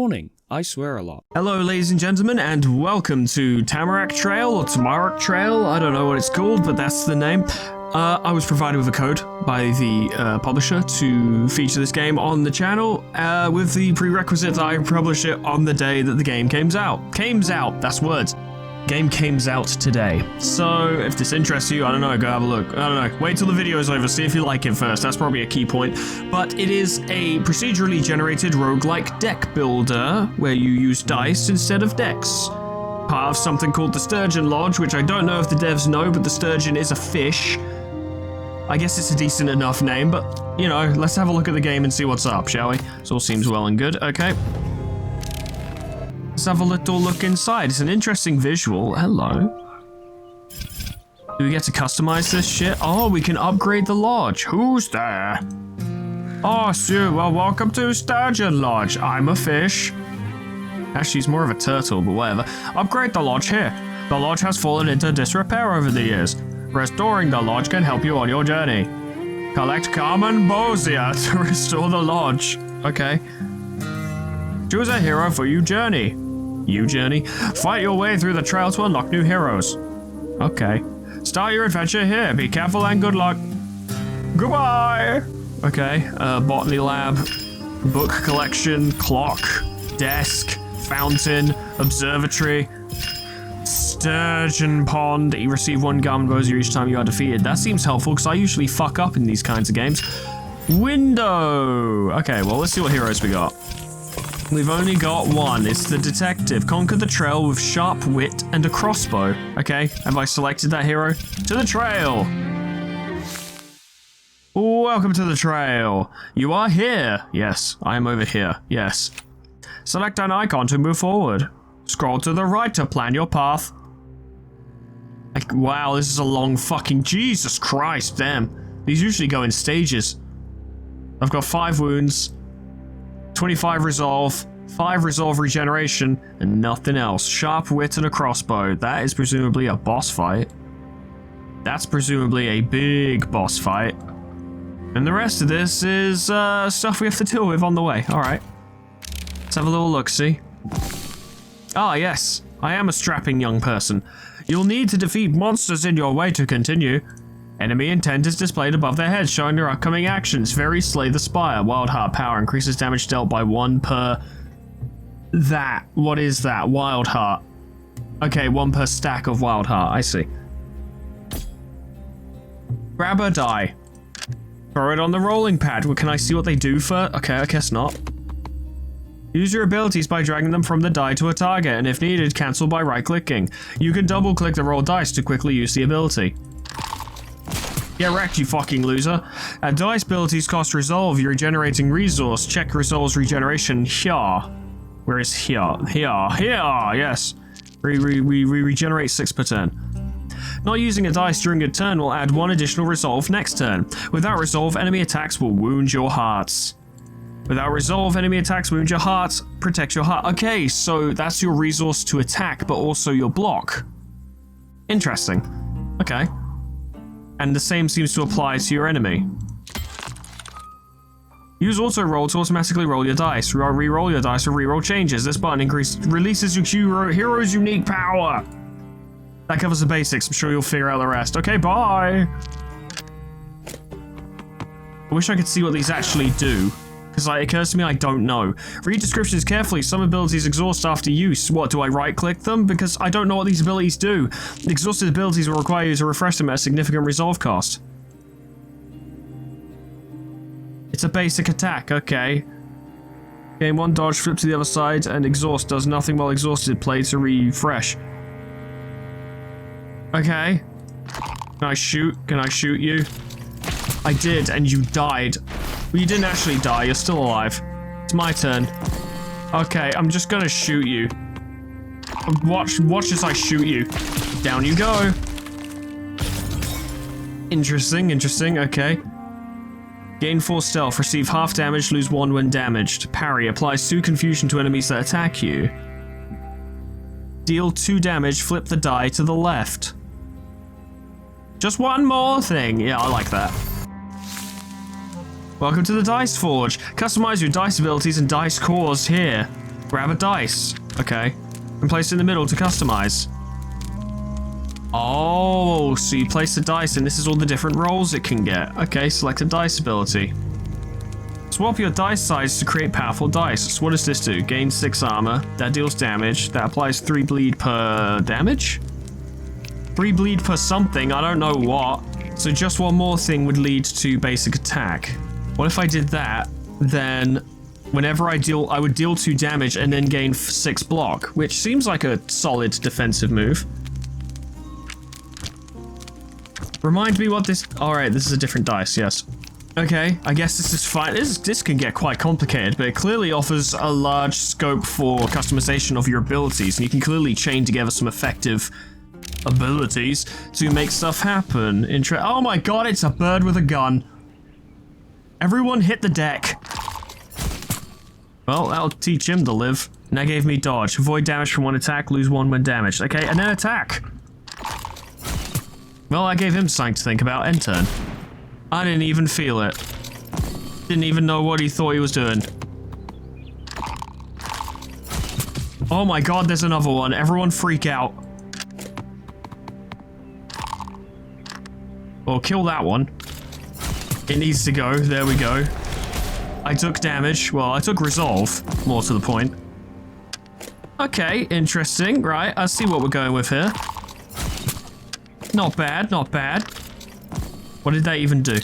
morning. I swear a lot. Hello, ladies and gentlemen, and welcome to Tamarak Trail, or Tamarak Trail. I don't know what it's called, but that's the name. I was provided with a code by the publisher to feature this game on the channel, with the prerequisite that I publish it on the day that the game comes out. Comes out, that's words. Game comes out today. So if this interests you, I don't know, go have a look. I don't know, wait till the video is over, see if you like it first. That's probably a key point. But it is a procedurally generated roguelike deck builder where you use dice instead of decks. Part of something called the Sturgeon Lodge, which I don't know if the devs know, but the sturgeon is a fish. I guess it's a decent enough name, but, you know, let's have a look at the game and see what's up, shall we? This all seems well and good. Okay. Let's have a little look inside. It's an interesting visual. Hello. Do we get to customize this shit? Oh, we can upgrade the lodge. Who's there? Oh, Sue, well, welcome to Sturgeon Lodge. I'm a fish. Actually, he's more of a turtle, but whatever. Upgrade the lodge here. The lodge has fallen into disrepair over the years. Restoring the lodge can help you on your journey. Collect common bozia to restore the lodge. Okay. Choose a hero for your journey. Fight your way through the trail to unlock new heroes. Okay. Start your adventure here. Be careful and good luck. Goodbye. Okay. Botany lab, book collection, clock, desk, fountain, observatory, sturgeon pond. You receive 1 garment bozia each time you are defeated. That seems helpful because I usually fuck up in these kinds of games. Window. Okay, well, let's see what heroes we got. We've only got one. It's the detective. Conquer the trail with sharp wit and a crossbow. Okay, have I selected that hero? To the trail. Welcome to the trail. You are here. Yes, I am over here. Yes. Select an icon to move forward. Scroll to the right to plan your path. Like, wow, this is a long fucking... Jesus Christ, damn. These usually go in stages. I've got 5 wounds. 25 resolve, 5 resolve regeneration, and nothing else. Sharp wit and a crossbow. That is presumably a boss fight. That's presumably a big boss fight. And the rest of this is stuff we have to deal with on the way. Alright. Let's have a little look-see. Ah, yes. I am a strapping young person. You'll need to defeat monsters in your way to continue. Enemy intent is displayed above their heads, showing their upcoming actions. Very Slay the Spire. Wild Heart power increases damage dealt by 1 per... That. What is that? Wild Heart. Okay, 1 per stack of Wild Heart. I see. Grab a die. Throw it on the rolling pad. Well, can I see what they do first? Okay, I guess not. Use your abilities by dragging them from the die to a target, and if needed, cancel by right-clicking. You can double-click the roll dice to quickly use the ability. Get wrecked, you fucking loser. Dice abilities cost resolve. You're regenerating resource. Check resolves regeneration here. Where is here? Here, yes. We regenerate 6 per turn. Not using a dice during a turn will add 1 additional resolve next turn. Without resolve, enemy attacks will wound your hearts. Without resolve, enemy attacks wound your hearts. Protect your heart. Okay, so that's your resource to attack, but also your block. Interesting. Okay. And the same seems to apply to your enemy. Use auto roll to automatically roll your dice. Re-roll your dice or re-roll changes. This button releases your hero's unique power. That covers the basics. I'm sure you'll figure out the rest. Okay, bye. I wish I could see what these actually do, because it occurs to me I don't know. Read descriptions carefully. Some abilities exhaust after use. What, do I right-click them? Because I don't know what these abilities do. Exhausted abilities will require you to refresh them at a significant resolve cost. It's a basic attack, okay. Gain 1 dodge, flip to the other side, and exhaust does nothing while exhausted. Play to refresh. Okay. Can I shoot? Can I shoot you? I did, and you died. Well, you didn't actually die, you're still alive. It's my turn. Okay, I'm just gonna shoot you. Watch as I shoot you. Down you go. Interesting, okay. Gain 4 stealth, receive half damage, lose 1 when damaged. Parry, applies 2 confusion to enemies that attack you. Deal 2 damage, flip the die to the left. Just 1 more thing. Yeah, I like that. Welcome to the Dice Forge. Customize your dice abilities and dice cores here. Grab a dice. Okay. And place it in the middle to customize. Oh, so you place the dice and this is all the different rolls it can get. Okay, select a dice ability. Swap your dice size to create powerful dice. So what does this do? Gain 6 armor. That deals damage. That applies 3 bleed per damage? 3 bleed per something, I don't know what. So just one more thing would lead to basic attack. What if I did that, then whenever I would deal 2 damage and then gain 6 block, which seems like a solid defensive move. Remind me what this... Alright, this is a different dice, yes. Okay, I guess this is fine. This can get quite complicated, but it clearly offers a large scope for customization of your abilities, and you can clearly chain together some effective abilities to make stuff happen. Oh my god, it's a bird with a gun. Everyone hit the deck. Well, that'll teach him to live. And that gave me dodge. Avoid damage from one attack, lose 1 when damaged. Okay, and then attack. Well, I gave him something to think about. End turn. I didn't even feel it. Didn't even know what he thought he was doing. Oh my god, there's another one. Everyone freak out. Well, kill that one. It needs to go. There we go. I took damage. Well, I took resolve. More to the point. Okay, interesting. Right, I see what we're going with here. Not bad, not bad. What did they even do?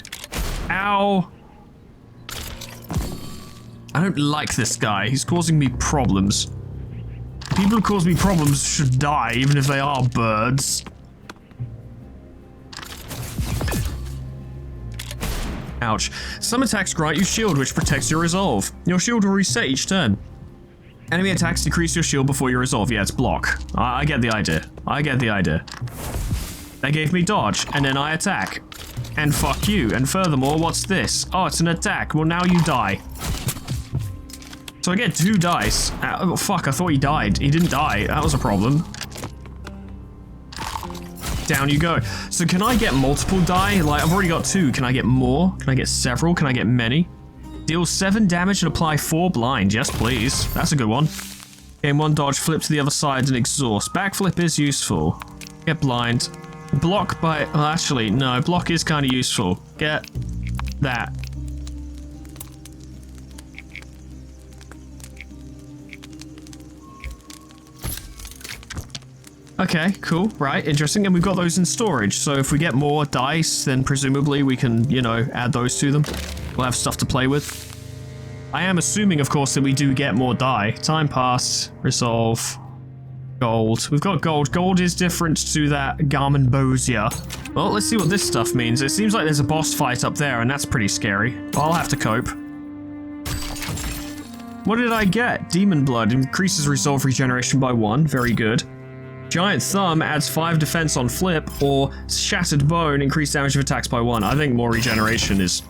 Ow! I don't like this guy. He's causing me problems. People who cause me problems should die, even if they are birds. Ouch. Some attacks grant you shield, which protects your resolve. Your shield will reset each turn. Enemy attacks decrease your shield before you resolve. Yeah, it's block. I get the idea. I get the idea. They gave me dodge, and then I attack. And fuck you. And furthermore, what's this? Oh, it's an attack. Well, now you die. So I get 2 dice. Oh, fuck, I thought he died. He didn't die. That was a problem. Down you go. So can I get multiple die? Like, I've already got 2. Can I get more? Can I get several? Can I get many? Deal 7 damage and apply 4 blind. Yes, please. That's a good one. Gain 1 dodge, flip to the other side and exhaust. Backflip is useful. Get blind. Block by... Well, actually, no. Block is kind of useful. Get that. Okay, cool. Right, interesting. And we've got those in storage. So if we get more dice, then presumably we can, you know, add those to them. We'll have stuff to play with. I am assuming, of course, that we do get more die. Time pass, resolve, gold. We've got gold. Gold is different to that Garmonbosia. Well, let's see what this stuff means. It seems like there's a boss fight up there, and that's pretty scary. I'll have to cope. What did I get? Demon Blood increases resolve regeneration by 1. Very good. Giant Thumb adds 5 defense on flip, or Shattered Bone increased damage of attacks by 1. I think more regeneration is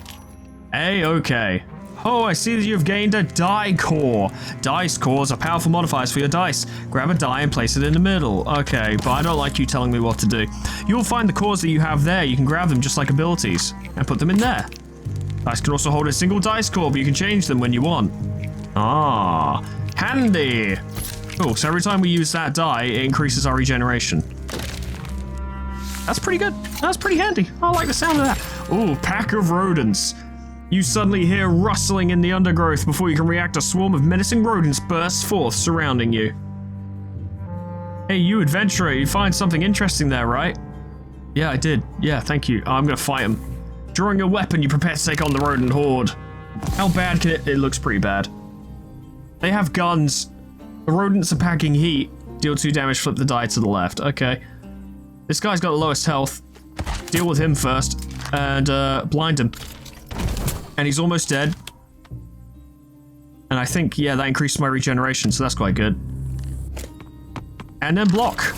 A-okay. Oh, I see that you've gained a die core. Dice cores are powerful modifiers for your dice. Grab a die and place it in the middle. Okay, but I don't like you telling me what to do. You'll find the cores that you have there. You can grab them just like abilities and put them in there. Dice can also hold a single dice core, but you can change them when you want. Ah, handy. Cool, so every time we use that die, it increases our regeneration. That's pretty good. That's pretty handy. I like the sound of that. Ooh, pack of rodents. You suddenly hear rustling in the undergrowth. Before you can react, a swarm of menacing rodents bursts forth, surrounding you. Hey, you adventurer, you find something interesting there, right? Yeah, I did. Yeah, thank you. I'm gonna fight him. Drawing a weapon, you prepare to take on the rodent horde. How bad can it... It looks pretty bad. They have guns. The rodents are packing heat. Deal 2 damage, flip the die to the left. Okay. This guy's got the lowest health. Deal with him first. And, blind him. And he's almost dead. And I think, yeah, that increased my regeneration, so that's quite good. And then block.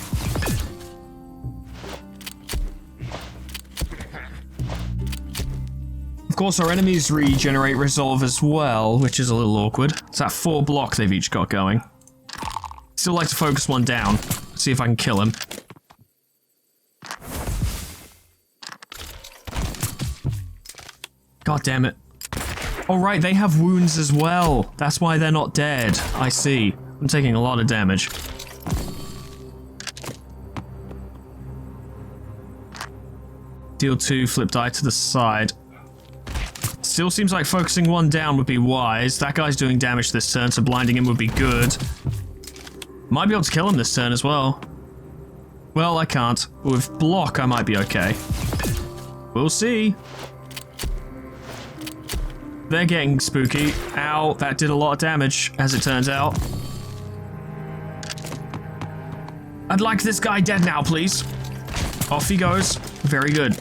Of course, our enemies regenerate resolve as well, which is a little awkward. It's that 4 block they've each got going. Still like to focus one down. See if I can kill him. God damn it. Oh right, they have wounds as well. That's why they're not dead. I see. I'm taking a lot of damage. Deal 2, flip die to the side. Still seems like focusing one down would be wise. That guy's doing damage this turn, so blinding him would be good. Might be able to kill him this turn as well. Well, I can't. With block, I might be okay. We'll see. They're getting spooky. Ow, that did a lot of damage, as it turns out. I'd like this guy dead now, please. Off he goes. Very good.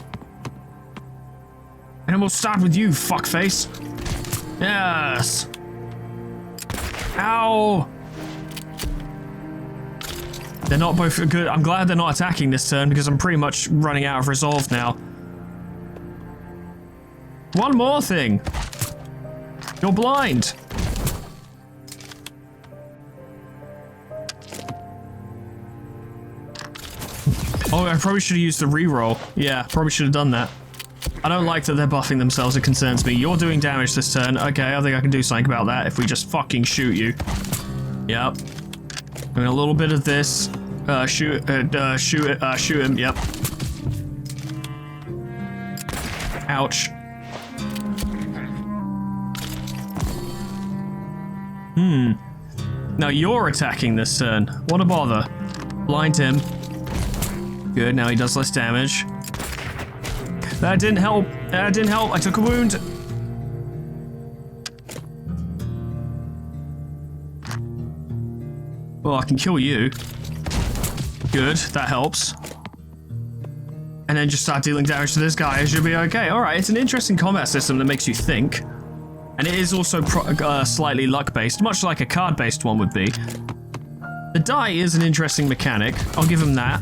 And we'll start with you, fuckface. Yes. Ow. They're not both good. I'm glad they're not attacking this turn because I'm pretty much running out of resolve now. One more thing. You're blind. Oh, I probably should have used the reroll. Yeah, probably should have done that. I don't like that they're buffing themselves. It concerns me. You're doing damage this turn. Okay, I think I can do something about that if we just fucking shoot you. Yep. Doing a little bit of this. Shoot him. Yep. Ouch. Now you're attacking this turn. What a bother. Blind him. Good, now he does less damage. That didn't help. That didn't help. I took a wound. Well, I can kill you. Good, that helps. And then just start dealing damage to this guy. It should be okay. Alright, it's an interesting combat system that makes you think. And it is also slightly luck-based, much like a card-based one would be. The die is an interesting mechanic. I'll give him that.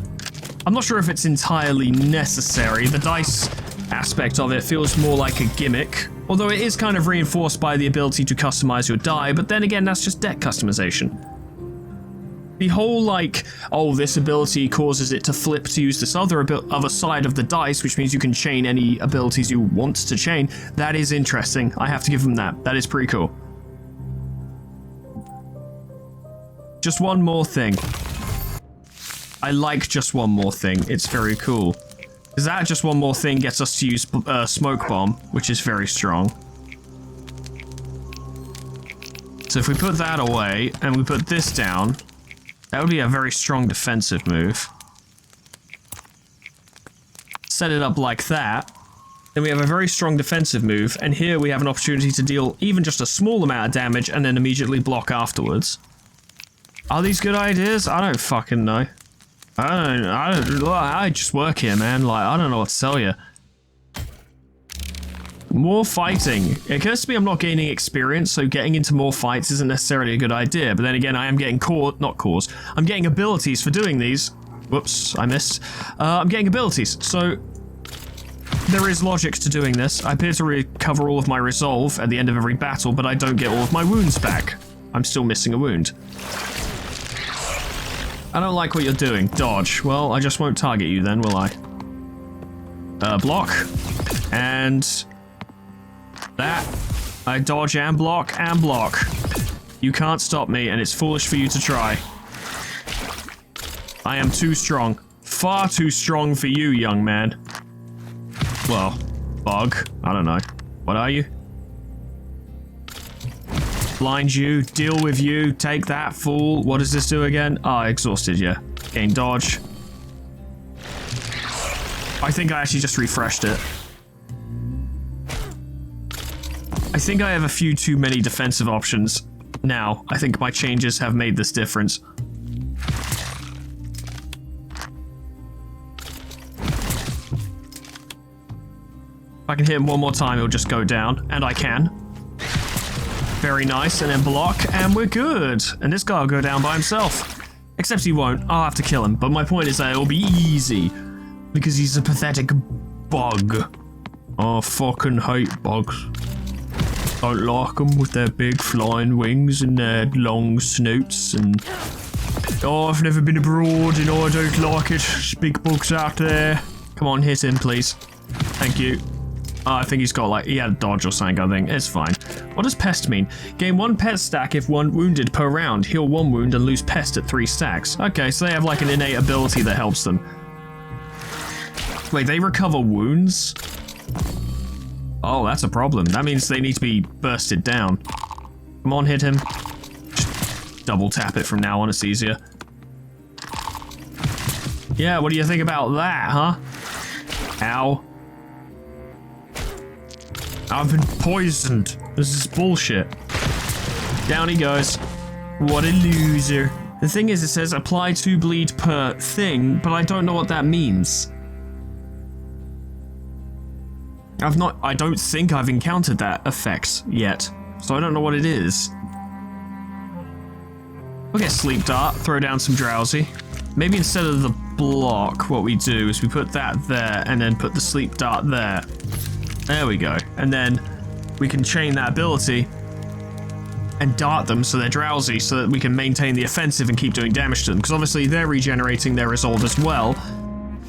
I'm not sure if it's entirely necessary. The dice aspect of it feels more like a gimmick, although it is kind of reinforced by the ability to customize your die, but then again, that's just deck customization. The whole, like, oh, this ability causes it to flip to use this other side of the dice, which means you can chain any abilities you want to chain, that is interesting. I have to give them that. That is pretty cool. Just one more thing. I like just one more thing. It's very cool. Because that just one more thing gets us to use smoke bomb, which is very strong. So if we put that away and we put this down, that would be a very strong defensive move. Set it up like that. Then we have a very strong defensive move, and here we have an opportunity to deal even just a small amount of damage and then immediately block afterwards. Are these good ideas? I don't fucking know. I just work here, man. Like, I don't know what to tell you. More fighting. It occurs to me I'm not gaining experience, so getting into more fights isn't necessarily a good idea. But then again, I am getting I'm getting abilities for doing these. Whoops, I missed. I'm getting abilities, so there is logic to doing this. I appear to recover all of my resolve at the end of every battle, but I don't get all of my wounds back. I'm still missing a wound. I don't like what you're doing. Dodge. Well, I just won't target you then, will I? Block. And that. I dodge and block and block. You can't stop me, and it's foolish for you to try. I am too strong. Far too strong for you, young man. Well, bug. I don't know. What are you? Blind you, deal with you, take that, fool. What does this do again? Ah, exhausted, yeah. Gain dodge. I think I actually just refreshed it. I think I have a few too many defensive options now. I think my changes have made this difference. If I can hit him one more time, he'll just go down. And I can. Very nice, and then block, and we're good. And this guy will go down by himself. Except he won't. I'll have to kill him. But my point is that it'll be easy. Because he's a pathetic bug. Oh, fucking hate bugs. Don't like them with their big flying wings and their long snoots and... Oh, I've never been abroad and I don't like it. There's big bugs out there. Come on, hit him, please. Thank you. Oh, I think he's got like, he had a dodge or something, I think. It's fine. What does pest mean? Gain 1 pest stack if 1 wounded per round. Heal 1 wound and lose pest at 3 stacks. Okay, so they have like an innate ability that helps them. Wait, they recover wounds? Oh, that's a problem. That means they need to be bursted down. Come on, hit him. Just double tap it from now on, it's easier. Yeah, what do you think about that, huh? Ow. I've been poisoned. This is bullshit. Down he goes. What a loser. The thing is, it says apply 2 bleed per thing, but I don't know what that means. I don't think I've encountered that effect yet, so I don't know what it is. We'll get sleep dart, throw down some drowsy. Maybe instead of the block, what we do is we put that there and then put the sleep dart there. There we go. And then we can chain that ability and dart them so they're drowsy so that we can maintain the offensive and keep doing damage to them. Because obviously they're regenerating their resolve as well,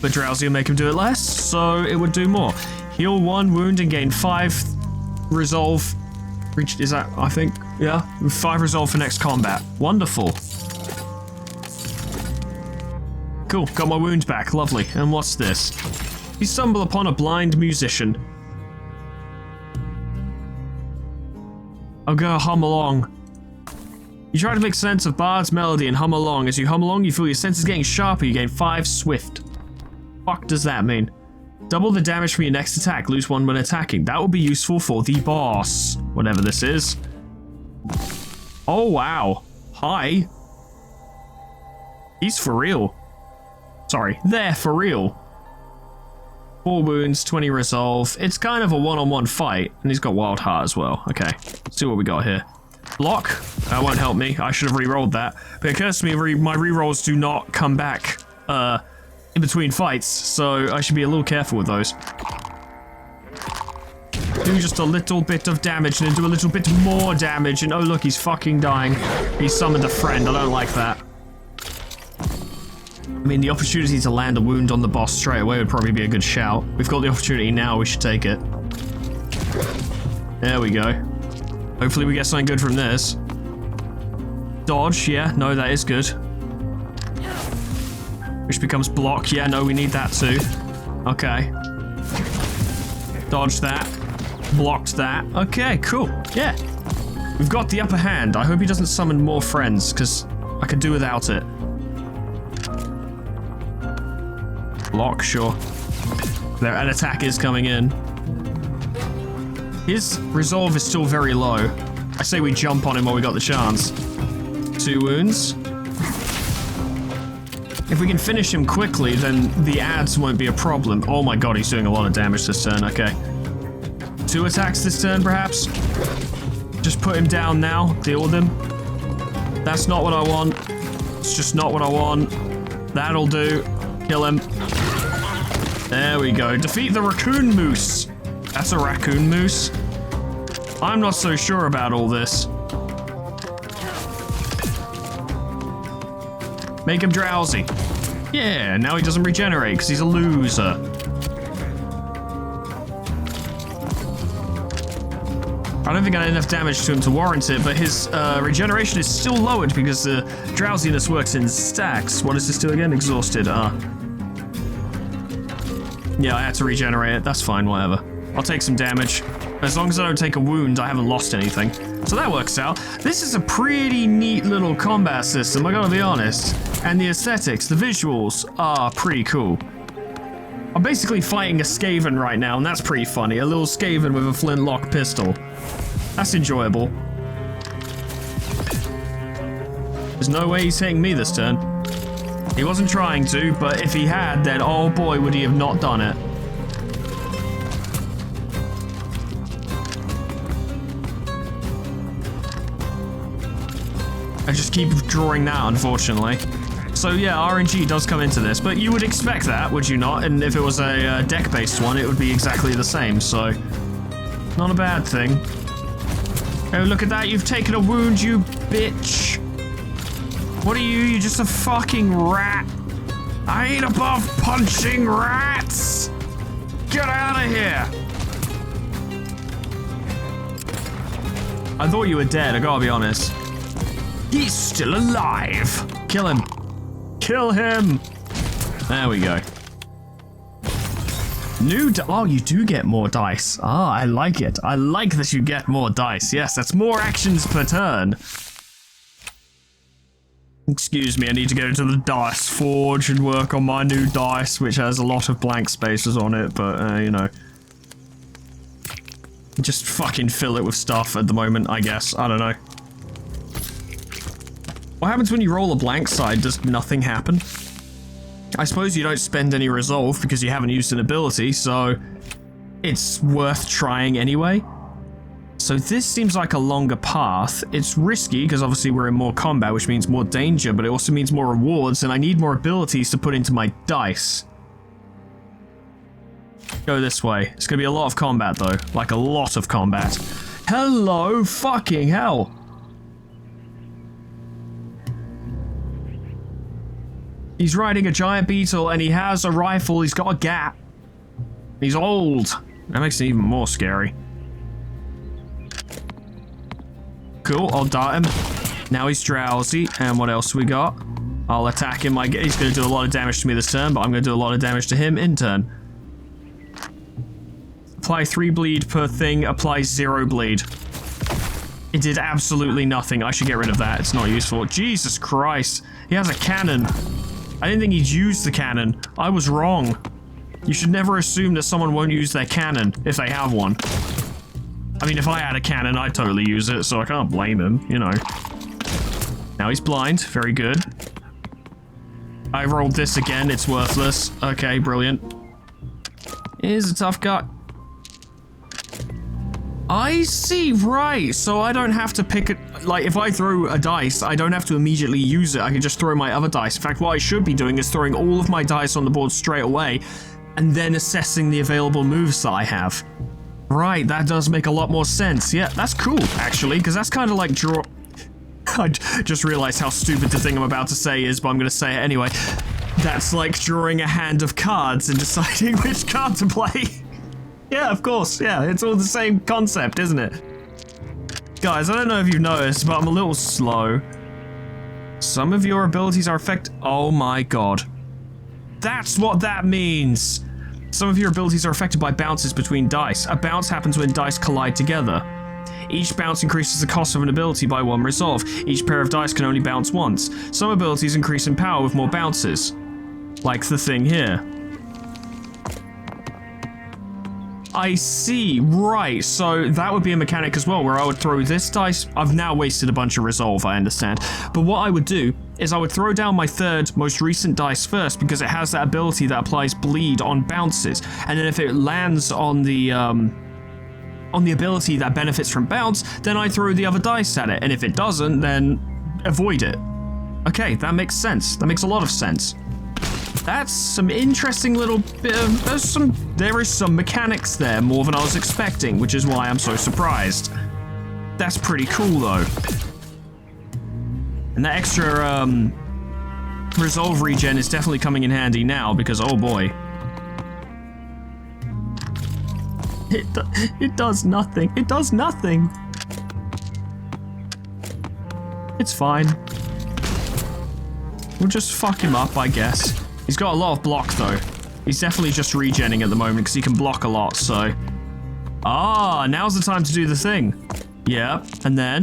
but drowsy will make them do it less, so it would do more. Heal 1 wound and gain 5 resolve. Is that, I think, yeah? 5 resolve for next combat. Wonderful. Cool, got my wound back, lovely. And what's this? You stumble upon a blind musician. I'll go hum along. You try to make sense of Bard's melody and hum along. As you hum along, you feel your senses getting sharper. You gain 5 swift. Fuck does that mean? Double the damage from your next attack. Lose 1 when attacking. That will be useful for the boss. Whatever this is. Oh, wow. Hi. He's for real. Sorry, they're for real. 4 wounds, 20 resolve. It's kind of a one-on-one fight, and he's got wild heart as well. Okay, let's see what we got here. Block. That won't help me. I should have re-rolled that. But it occurs to me my re-rolls do not come back in between fights, so I should be a little careful with those. Do just a little bit of damage and then do a little bit more damage, and oh look, he's fucking dying. He summoned a friend. I don't like that. I mean, the opportunity to land a wound on the boss straight away would probably be a good shout. We've got the opportunity now, we should take it. There we go. Hopefully we get something good from this. Dodge, yeah, no, that is good. Which becomes block, yeah, no, we need that too. Okay. Dodge that. Blocked that. Okay, cool, yeah. We've got the upper hand. I hope he doesn't summon more friends, because I could do without it. Block, sure. There, an attack is coming in. His resolve is still very low. I say we jump on him while we got the chance. 2 wounds. If we can finish him quickly, then the ads won't be a problem. Oh my god, he's doing a lot of damage this turn, okay. 2 attacks this turn, perhaps? Just put him down now, deal with him. That's not what I want. It's just not what I want. That'll do. Kill him. There we go. Defeat the raccoon moose. That's a raccoon moose? I'm not so sure about all this. Make him drowsy. Yeah, now he doesn't regenerate because he's a loser. I don't think I had enough damage to him to warrant it, but his regeneration is still lowered because the drowsiness works in stacks. What does this do again? Exhausted. Yeah, I had to regenerate it. That's fine, whatever. I'll take some damage. As long as I don't take a wound, I haven't lost anything. So that works out. This is a pretty neat little combat system, I gotta be honest. And the aesthetics, the visuals are pretty cool. I'm basically fighting a Skaven right now, and that's pretty funny. A little Skaven with a flintlock pistol. That's enjoyable. There's no way he's hitting me this turn. He wasn't trying to, but if he had, then oh boy, would he have not done it. I just keep drawing that, unfortunately. So yeah, RNG does come into this, but you would expect that, would you not? And if it was a deck-based one, it would be exactly the same, so... not a bad thing. Oh, look at that, you've taken a wound, you bitch. What are you? You're just a fucking rat. I ain't above punching rats. Get out of here. I thought you were dead, I gotta be honest. He's still alive. Kill him. Kill him. There we go. Oh, you do get more dice. Ah, I like it. I like that you get more dice. Yes, that's more actions per turn. Excuse me, I need to go to the dice forge and work on my new dice, which has a lot of blank spaces on it, but, you know. Just fucking fill it with stuff at the moment, I guess. I don't know. What happens when you roll a blank side? Does nothing happen? I suppose you don't spend any resolve because you haven't used an ability, so it's worth trying anyway. So this seems like a longer path. It's risky because obviously we're in more combat, which means more danger, but it also means more rewards, and I need more abilities to put into my dice. Go this way. It's going to be a lot of combat though, like a lot of combat. Hello, fucking hell. He's riding a giant beetle and he has a rifle, he's got a gat. He's old. That makes it even more scary. Cool, I'll dart him. Now he's drowsy, and what else we got? I'll attack him, he's going to do a lot of damage to me this turn, but I'm going to do a lot of damage to him in turn. Apply 3 bleed per thing, apply 0 bleed. It did absolutely nothing, I should get rid of that, it's not useful. Jesus Christ, he has a cannon. I didn't think he'd use the cannon. I was wrong. You should never assume that someone won't use their cannon if they have one. I mean, if I had a cannon, I'd totally use it, so I can't blame him, you know. Now he's blind. Very good. I rolled this again. It's worthless. Okay, brilliant. He's a tough guy. I see, right. So I don't have to pick it. Like, if I throw a dice, I don't have to immediately use it. I can just throw my other dice. In fact, what I should be doing is throwing all of my dice on the board straight away and then assessing the available moves that I have. Right, that does make a lot more sense. Yeah, that's cool, actually, because that's kind of like draw... I just realized how stupid the thing I'm about to say is, but I'm going to say it anyway. That's like drawing a hand of cards and deciding which card to play. Yeah, of course, yeah, it's all the same concept, isn't it? Guys, I don't know if you've noticed, but I'm a little slow. Some of your abilities are oh my god. That's what that means! Some of your abilities are affected by bounces between dice. A bounce happens when dice collide together. Each bounce increases the cost of an ability by 1 resolve. Each pair of dice can only bounce once. Some abilities increase in power with more bounces. Like the thing here. I see, right, so that would be a mechanic as well, where I would throw this dice. I've now wasted a bunch of resolve, I understand. But what I would do is I would throw down my third most recent dice first, because it has that ability that applies bleed on bounces. And then if it lands on the ability that benefits from bounce, then I throw the other dice at it. And if it doesn't, then avoid it. Okay, that makes sense. That makes a lot of sense. That's some interesting little bit of... There is some mechanics there, more than I was expecting, which is why I'm so surprised. That's pretty cool, though. And that extra, resolve regen is definitely coming in handy now, because, oh boy. It does nothing. It does nothing. It's fine. We'll just fuck him up, I guess. He's got a lot of block, though. He's definitely just regenning at the moment, because he can block a lot, so... Ah, now's the time to do the thing. Yep, and then...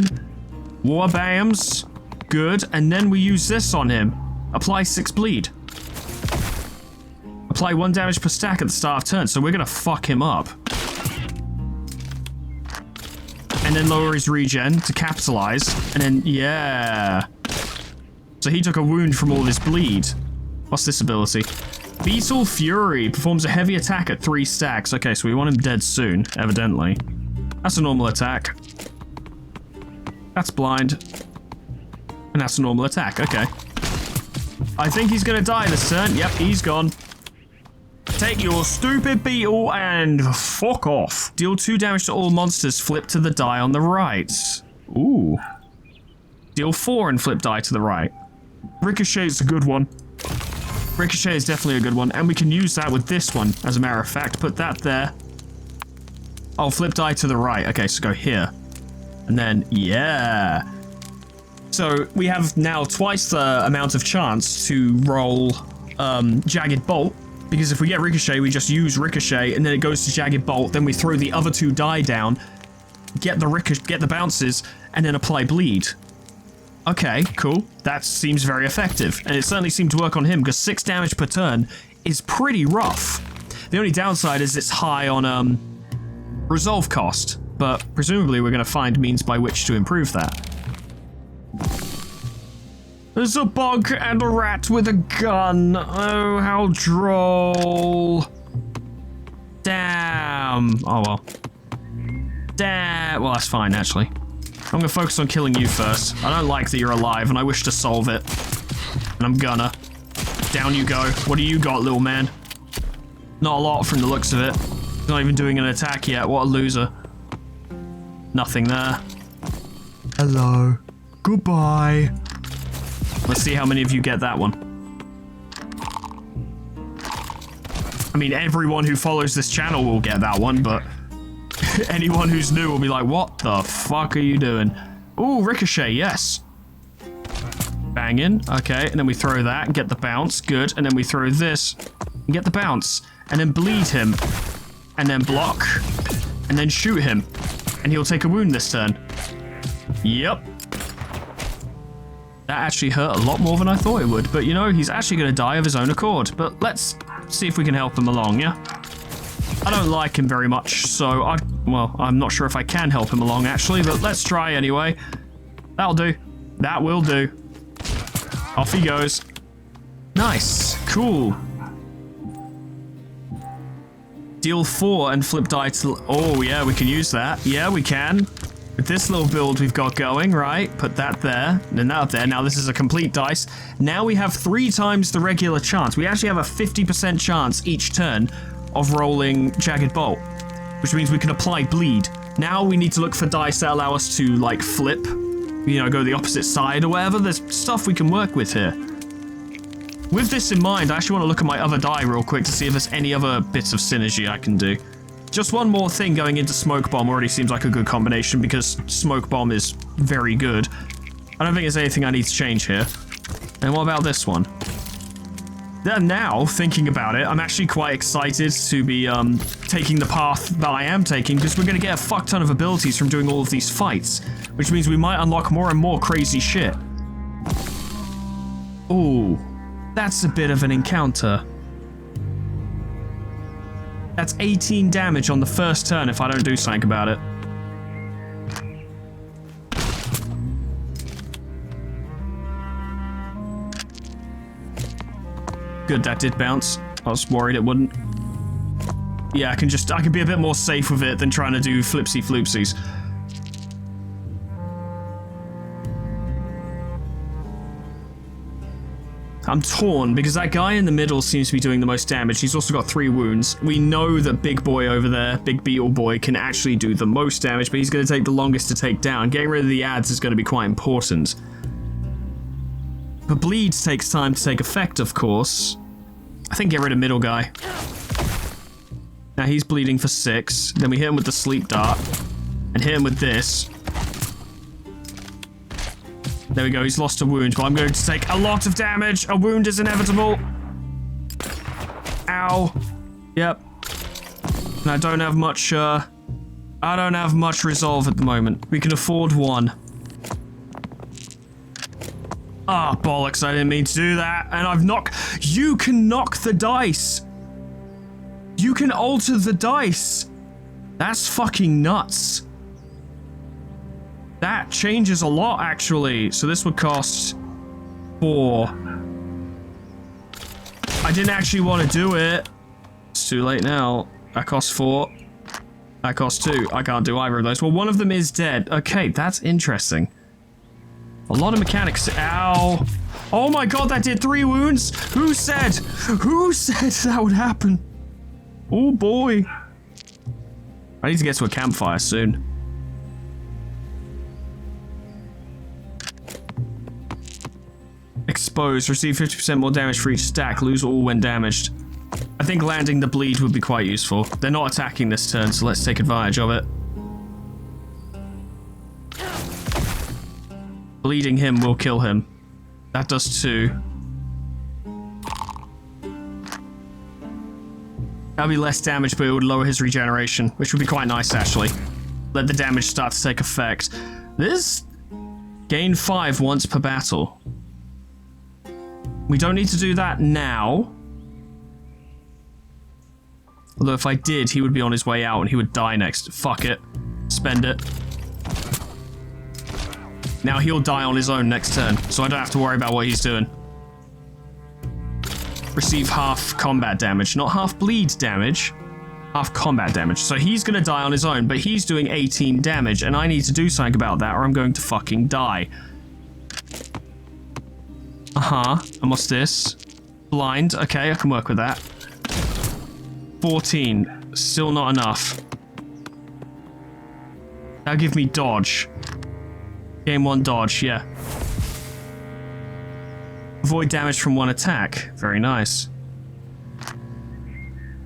War bams. Good, and then we use this on him. Apply 6 bleed. Apply 1 damage per stack at the start of turn, so we're gonna fuck him up. And then lower his regen to capitalize, and then, yeah. So he took a wound from all this bleed. What's this ability? Beetle Fury performs a heavy attack at 3 stacks. Okay, so we want him dead soon, evidently. That's a normal attack. That's blind. And that's a normal attack, okay. I think he's gonna die this turn. Yep, he's gone. Take your stupid beetle and fuck off. Deal 2 damage to all monsters, flip to the die on the right. Ooh. Deal 4 and flip die to the right. Ricochet's a good one. Ricochet is definitely a good one, and we can use that with this one, as a matter of fact. Put that there. Oh, flip die to the right. Okay, so go here. And And then, yeah. So we have now twice the amount of chance to roll Jagged Bolt, because if we get Ricochet, we just use Ricochet, and then it goes to Jagged Bolt, then we throw the other 2 die down, get the bounces, and then apply Bleed. Okay, cool. That seems very effective, and it certainly seemed to work on him, because 6 damage per turn is pretty rough. The only downside is it's high on resolve cost, but presumably we're going to find means by which to improve that. There's a bug and a rat with a gun. Oh, how droll. Damn. Oh, well. Damn. Well, that's fine, actually. I'm going to focus on killing you first. I don't like that you're alive, and I wish to solve it. And I'm gonna. Down you go. What do you got, little man? Not a lot from the looks of it. He's not even doing an attack yet. What a loser. Nothing there. Hello. Goodbye. Let's see how many of you get that one. I mean, everyone who follows this channel will get that one, but anyone who's new will be like, what the fuck are you doing? Ooh, Ricochet, yes. Banging, okay, and then we throw that and get the bounce, good, and then we throw this and get the bounce, and then bleed him, and then block, and then shoot him, and he'll take a wound this turn. Yep. That actually hurt a lot more than I thought it would, but you know, he's actually going to die of his own accord. But let's see if we can help him along, yeah? I don't like him very much, so I'm not sure if I can help him along, actually, but let's try anyway. That'll do. That will do. Off he goes. Nice. Cool. Deal 4 and flip die to... Oh, yeah, we can use that. Yeah, we can. With this little build we've got going, right? Put that there, and then that up there. Now this is a complete dice. Now we have 3 times the regular chance. We actually have a 50% chance each turn of rolling Jagged Bolt, which means we can apply Bleed. Now we need to look for dice that allow us to, like, flip, you know, go the opposite side or whatever. There's stuff we can work with here. With this in mind, I actually want to look at my other die real quick to see if there's any other bits of synergy I can do. Just one more thing going into Smoke Bomb already seems like a good combination because Smoke Bomb is very good. I don't think there's anything I need to change here. And what about this one? Now, thinking about it, I'm actually quite excited to be taking the path that I am taking because we're going to get a fuck ton of abilities from doing all of these fights, which means we might unlock more and more crazy shit. Ooh, that's a bit of an encounter. That's 18 damage on the first turn if I don't do something about it. Good, that did bounce. I was worried it wouldn't. Yeah, I can be a bit more safe with it than trying to do flipsy floopsies. I'm torn because that guy in the middle seems to be doing the most damage. He's also got 3 wounds. We know that big boy over there, big beetle boy, can actually do the most damage, but he's going to take the longest to take down. Getting rid of the ads is going to be quite important. But bleeds takes time to take effect, of course. I think get rid of middle guy. Now he's bleeding for 6. Then we hit him with the sleep dart. And hit him with this. There we go, he's lost a wound, but I'm going to take a lot of damage. A wound is inevitable. Ow. Yep. And I don't have much, resolve at the moment. We can afford 1. Ah, bollocks, I didn't mean to do that. And I've knocked... You can knock the dice. You can alter the dice. That's fucking nuts. That changes a lot, actually. So this would cost 4. I didn't actually want to do it. It's too late now. That costs 4. That costs 2. I can't do either of those. Well, one of them is dead. Okay, that's interesting. A lot of mechanics. Ow. Oh my god, that did 3 wounds? Who said that would happen? Oh boy. I need to get to a campfire soon. Exposed. Receive 50% more damage for each stack. Lose all when damaged. I think landing the bleed would be quite useful. They're not attacking this turn, so let's take advantage of it. Bleeding him will kill him. That does 2. That'll be less damage, but it would lower his regeneration, which would be quite nice, actually. Let the damage start to take effect. This... Gain 5 once per battle. We don't need to do that now. Although if I did, he would be on his way out and he would die next. Fuck it. Spend it. Now he'll die on his own next turn, so I don't have to worry about what he's doing. Receive half combat damage, not half bleed damage. Half combat damage. So he's gonna die on his own, but he's doing 18 damage, and I need to do something about that or I'm going to fucking die. And what's this? Blind. Okay, I can work with that. 14. Still not enough. That'll give me dodge. Gain 1 dodge, yeah. Avoid damage from 1 attack. Very nice.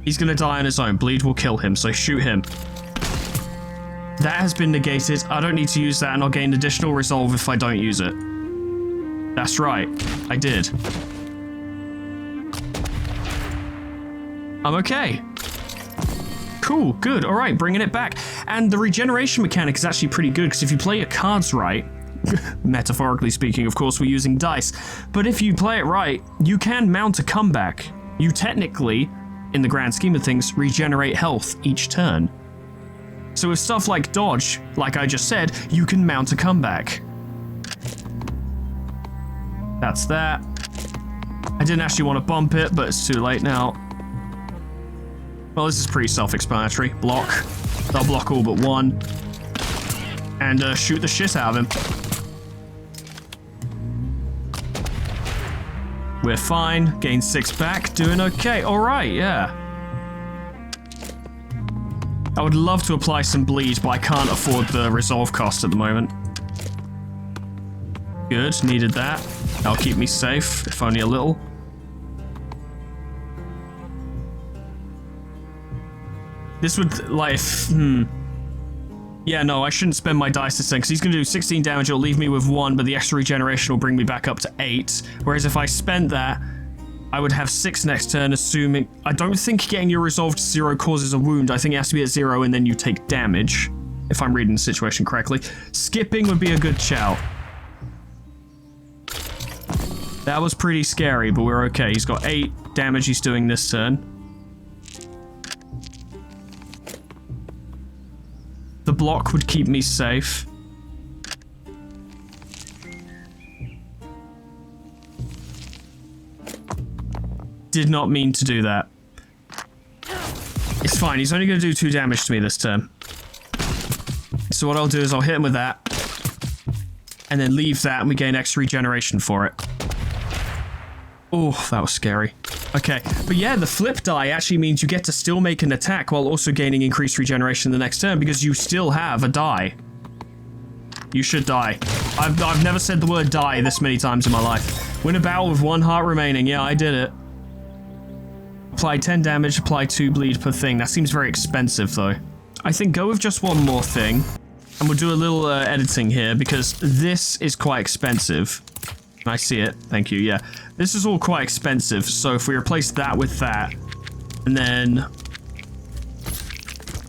He's gonna die on his own. Bleed will kill him, so shoot him. That has been negated. I don't need to use that, and I'll gain additional resolve if I don't use it. That's right. I did. I'm okay. Cool, good, alright, bringing it back. And the regeneration mechanic is actually pretty good, because if you play your cards right, metaphorically speaking, of course, we're using dice, but if you play it right, you can mount a comeback. You technically, in the grand scheme of things, regenerate health each turn. So with stuff like dodge, like I just said, you can mount a comeback. That's that. I didn't actually want to bump it, but it's too late now. Well, this is pretty self-explanatory. Block. They'll block all but 1. And shoot the shit out of him. We're fine. Gain 6 back. Doing okay. Alright, yeah. I would love to apply some bleed, but I can't afford the resolve cost at the moment. Good. Needed that. That'll keep me safe, if only a little. This would, like, Yeah, no, I shouldn't spend my dice this turn, because he's going to do 16 damage, it'll leave me with 1, but the extra regeneration will bring me back up to 8. Whereas if I spent that, I would have 6 next turn, assuming... I don't think getting your resolve to 0 causes a wound. I think it has to be at 0, and then you take damage, if I'm reading the situation correctly. Skipping would be a good shout. That was pretty scary, but we're okay. He's got 8 damage he's doing this turn. The block would keep me safe. Did not mean to do that. It's fine, he's only going to do 2 damage to me this turn. So what I'll do is I'll hit him with that. And then leave that and we gain extra regeneration for it. Oh, that was scary. Okay, but yeah, the flip die actually means you get to still make an attack while also gaining increased regeneration the next turn because you still have a die. You should die. I've never said the word die this many times in my life. Win a battle with 1 heart remaining. Yeah, I did it. Apply 10 damage, apply 2 bleed per thing. That seems very expensive though. I think go with just 1 more thing. And we'll do a little editing here because this is quite expensive. I see it. Thank you. Yeah. This is all quite expensive. So if we replace that with that, and then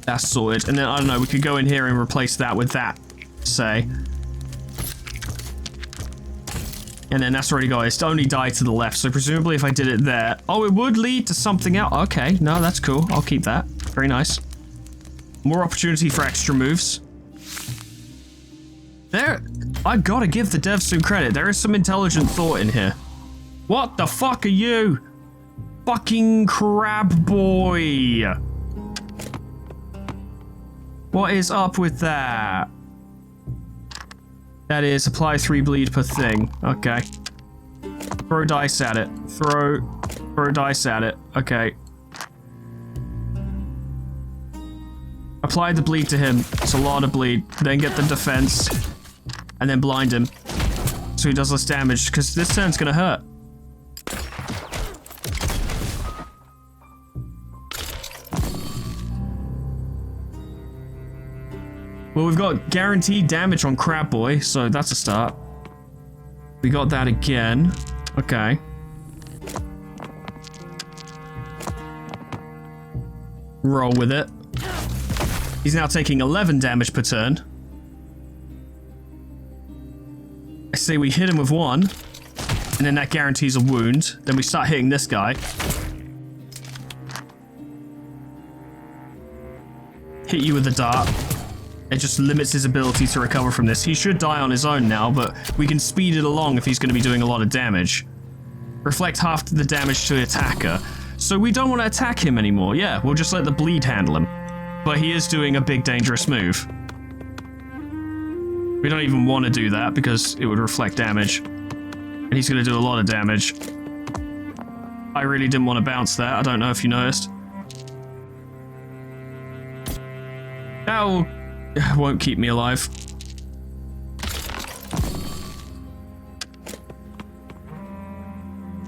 that's sorted. And then, I don't know, we could go in here and replace that with that, say. And then that's already got it. It's only died to the left. So presumably if I did it there, oh, it would lead to something else. Okay. No, that's cool. I'll keep that. Very nice. More opportunity for extra moves. There, I gotta give the devs some credit. There is some intelligent thought in here. What the fuck are you? Fucking crab boy. What is up with that? That is, apply 3 bleed per thing. Okay. Throw dice at it. Throw dice at it. Okay. Apply the bleed to him. It's a lot of bleed. Then get the defense. And then blind him. So he does less damage, because this turn's gonna hurt. Well, we've got guaranteed damage on Crab Boy, so that's a start. We got that again. Okay. Roll with it. He's now taking 11 damage per turn. I say we hit him with one, and then that guarantees a wound. Then we start hitting this guy. Hit you with the dart. It just limits his ability to recover from this. He should die on his own now, but we can speed it along if he's going to be doing a lot of damage. Reflect half the damage to the attacker. So we don't want to attack him anymore. Yeah, we'll just let the bleed handle him. But he is doing a big dangerous move. We don't even want to do that because it would reflect damage. And he's going to do a lot of damage. I really didn't want to bounce that. I don't know if you noticed. That won't keep me alive.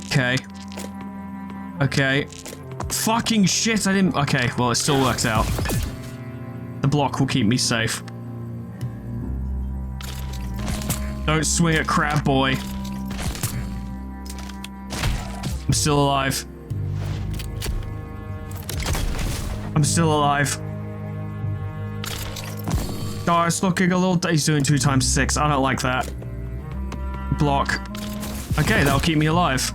Okay. Okay. Fucking shit, I didn't... Okay, well, it still works out. The block will keep me safe. Don't swing at Crab Boy. I'm still alive. I'm still alive. Oh, it's looking a little... He's doing 2 times 6. I don't like that. Block. Okay, that'll keep me alive.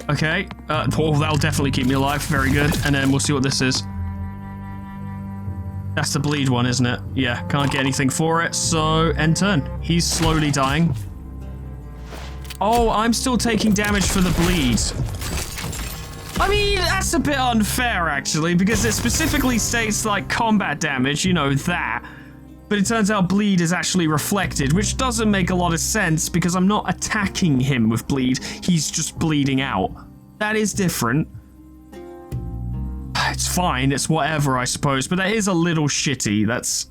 Okay. Oh, that'll definitely keep me alive. Very good. And then we'll see what this is. That's the bleed one, isn't it? Yeah, can't get anything for it. So, end turn. He's slowly dying. Oh, I'm still taking damage for the bleed. I mean, that's a bit unfair, actually, because it specifically states, like, combat damage, you know, that. But it turns out bleed is actually reflected, which doesn't make a lot of sense, because I'm not attacking him with bleed. He's just bleeding out. That is different. It's fine, it's whatever, I suppose, but that is a little shitty. That's...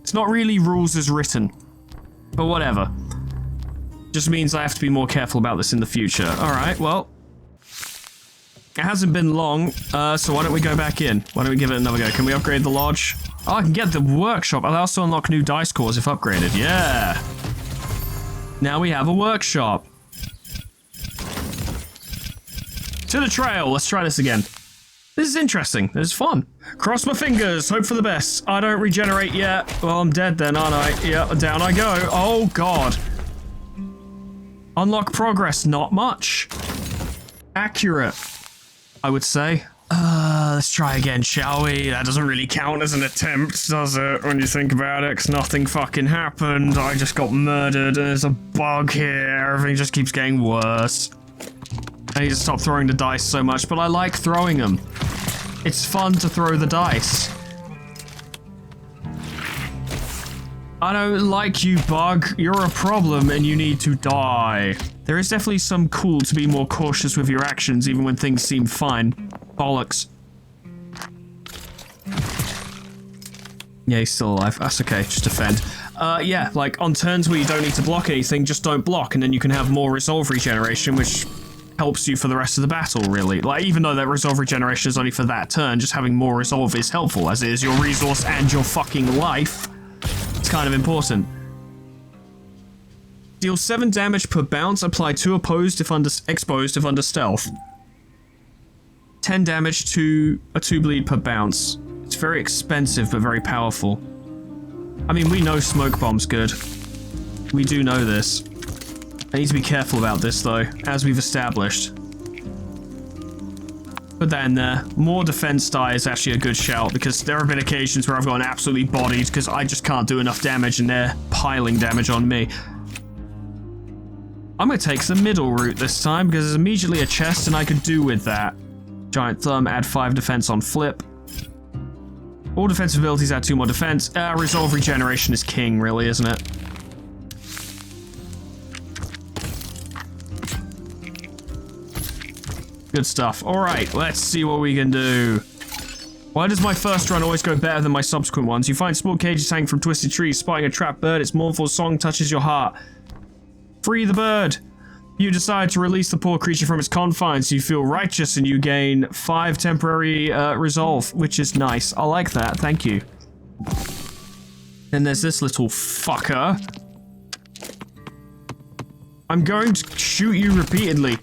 It's not really rules as written. But whatever. Just means I have to be more careful about this in the future. Alright, well... It hasn't been long, so why don't we go back in? Why don't we give it another go? Can we upgrade the lodge? Oh, I can get the workshop. I'll also unlock new dice cores if upgraded. Yeah! Now we have a workshop. To the trail. Let's try this again. This is interesting. This is fun. Cross my fingers. Hope for the best. I don't regenerate yet. Well, I'm dead then, aren't I? Yeah, down I go. Oh, God. Unlock progress. Not much. Accurate, I would say. Let's try again, shall we? That doesn't really count as an attempt, does it? When you think about it, because nothing fucking happened. I just got murdered, and there's a bug here. Everything just keeps getting worse. I need to stop throwing the dice so much, but I like throwing them. It's fun to throw the dice. I don't like you, bug. You're a problem, and you need to die. There is definitely some cool to be more cautious with your actions, even when things seem fine. Bollocks. Yeah, he's still alive. That's okay, just defend. Yeah, like, on turns where you don't need to block anything, just don't block, and then you can have more resolve regeneration, which helps you for the rest of the battle, really. Like, even though that resolve regeneration is only for that turn, just having more resolve is helpful, as it is your resource and your fucking life. It's kind of important. Deal 7 damage per bounce, apply 2 exposed if under stealth. 10 damage to a 2 bleed per bounce. It's very expensive, but very powerful. I mean, we know smoke bomb's good. We do know this. I need to be careful about this, though, as we've established. Put that in there. More defense die is actually a good shout, because there have been occasions where I've gotten absolutely bodied because I just can't do enough damage and they're piling damage on me. I'm going to take the middle route this time, because there's immediately a chest and I could do with that. Giant Thumb, add 5 defense on flip. All defensive abilities add 2 more defense. Resolve regeneration is king, really, isn't it? Good stuff. Alright, let's see what we can do. Why does my first run always go better than my subsequent ones? You find small cages hanging from twisted trees, spotting a trapped bird. Its mournful song touches your heart. Free the bird. You decide to release the poor creature from its confines. You feel righteous and you gain 5 temporary resolve, which is nice. I like that. Thank you. Then there's this little fucker. I'm going to shoot you repeatedly.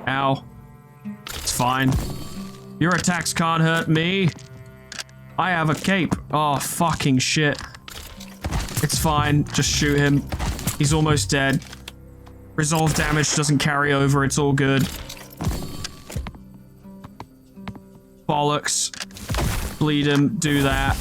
Ow. It's fine. Your attacks can't hurt me. I have a cape. Oh, fucking shit. It's fine. Just shoot him. He's almost dead. Resolve damage doesn't carry over. It's all good. Bollocks. Bleed him. Do that.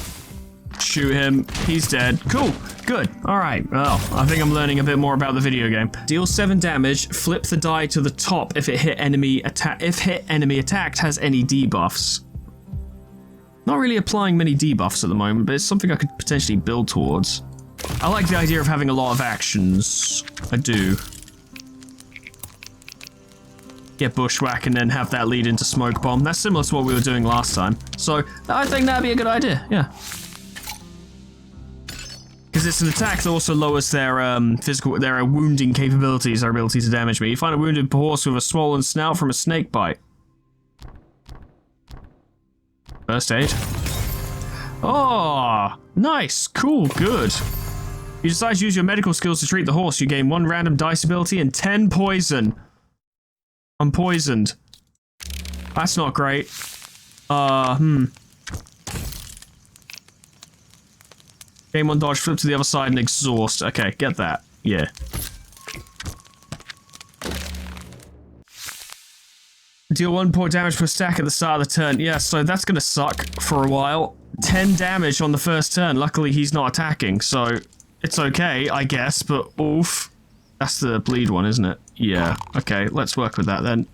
Shoot him. He's dead. Cool. Good. Alright. Well, I think I'm learning a bit more about the video game. Deal 7 damage. Flip the die to the top if it hit enemy attack. If hit enemy attacked has any debuffs. Not really applying many debuffs at the moment, but it's something I could potentially build towards. I like the idea of having a lot of actions. I do. Get bushwhack and then have that lead into smoke bomb. That's similar to what we were doing last time. So I think that'd be a good idea. Yeah. Because it's an attack that also lowers their their wounding capabilities, their ability to damage me. You find a wounded horse with a swollen snout from a snake bite. First aid. Oh, nice, cool, good. You decide to use your medical skills to treat the horse. You gain 1 random dice ability and 10 poison. I'm poisoned. That's not great. Gain 1 dodge, flip to the other side, and exhaust. Okay, get that. Yeah. Deal 1 point damage per stack at the start of the turn. Yeah, so that's gonna suck for a while. 10 damage on the first turn. Luckily, he's not attacking, so it's okay, I guess, but oof. That's the bleed one, isn't it? Yeah. Okay, let's work with that then.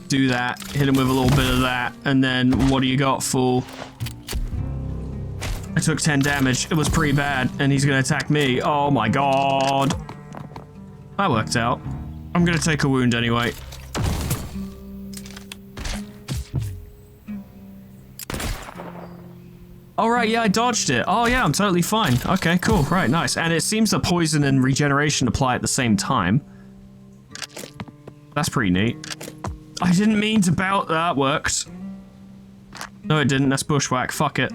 Do that. Hit him with a little bit of that, and then what do you got, fool? I took 10 damage. It was pretty bad, and he's gonna attack me. Oh my god. That worked out. I'm gonna take a wound anyway. Oh right, yeah, I dodged it. Oh yeah, I'm totally fine. Okay, cool, right, nice. And it seems that poison and regeneration apply at the same time. That's pretty neat. I didn't mean to bout that. Worked. No, it didn't. That's bushwhack. Fuck it.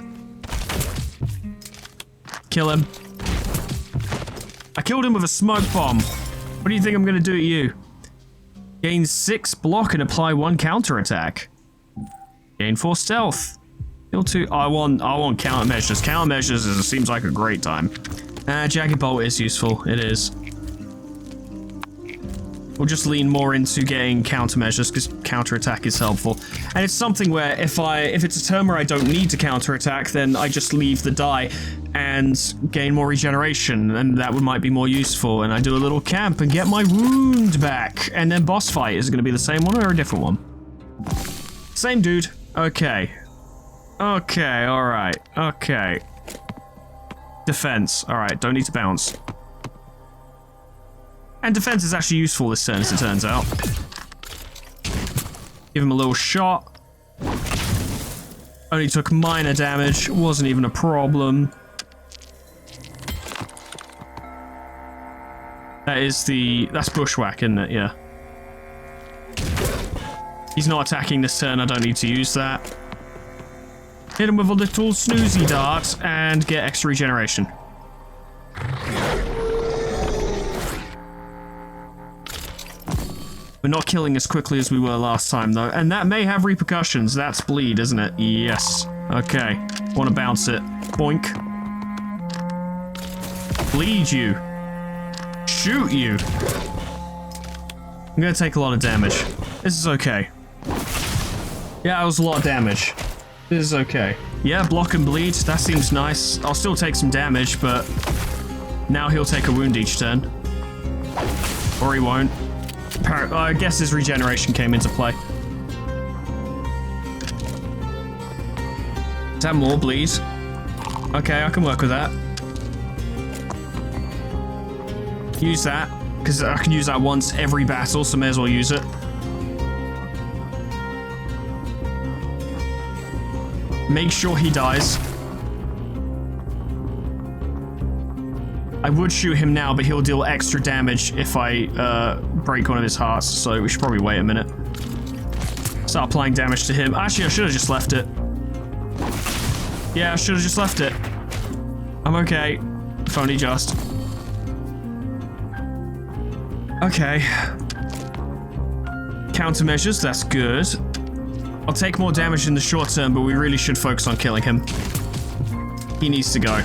Kill him. I killed him with a smoke bomb. What do you think I'm gonna do to you? Gain 6 block and apply 1 counter attack. Gain 4 stealth. Heal 2. I want countermeasures. Countermeasures seems like a great time. Jagged bolt is useful. It is. We'll just lean more into getting countermeasures because counterattack is helpful. And it's something where if it's a turn where I don't need to counterattack, then I just leave the die and gain more regeneration, and that might be more useful. And I do a little camp and get my wound back. And then boss fight, is it going to be the same one or a different one? Same dude. Okay. Okay, alright. Okay. Defense. Alright, don't need to bounce. And defense is actually useful this turn, as it turns out. Give him a little shot. Only took minor damage. Wasn't even a problem. That's bushwhack, isn't it? Yeah. He's not attacking this turn. I don't need to use that. Hit him with a little snoozy dart and get extra regeneration. We're not killing as quickly as we were last time, though, and that may have repercussions. That's bleed, isn't it? Yes. Okay. Want to bounce it. Boink. Bleed you. Shoot you. I'm gonna take a lot of damage. This is okay. Yeah, that was a lot of damage. This is okay. Yeah, block and bleed. That seems nice. I'll still take some damage, but now he'll take a wound each turn. Or he won't. I guess his regeneration came into play. Is that more bleed? Okay, I can work with that. Use that, because I can use that once every battle, so may as well use it. Make sure he dies. I would shoot him now, but he'll deal extra damage if I break one of his hearts, so we should probably wait a minute. Start applying damage to him. Actually, I should have just left it. Yeah, I should have just left it. I'm okay. If only just. Okay. Countermeasures, that's good. I'll take more damage in the short term, but we really should focus on killing him. He needs to go.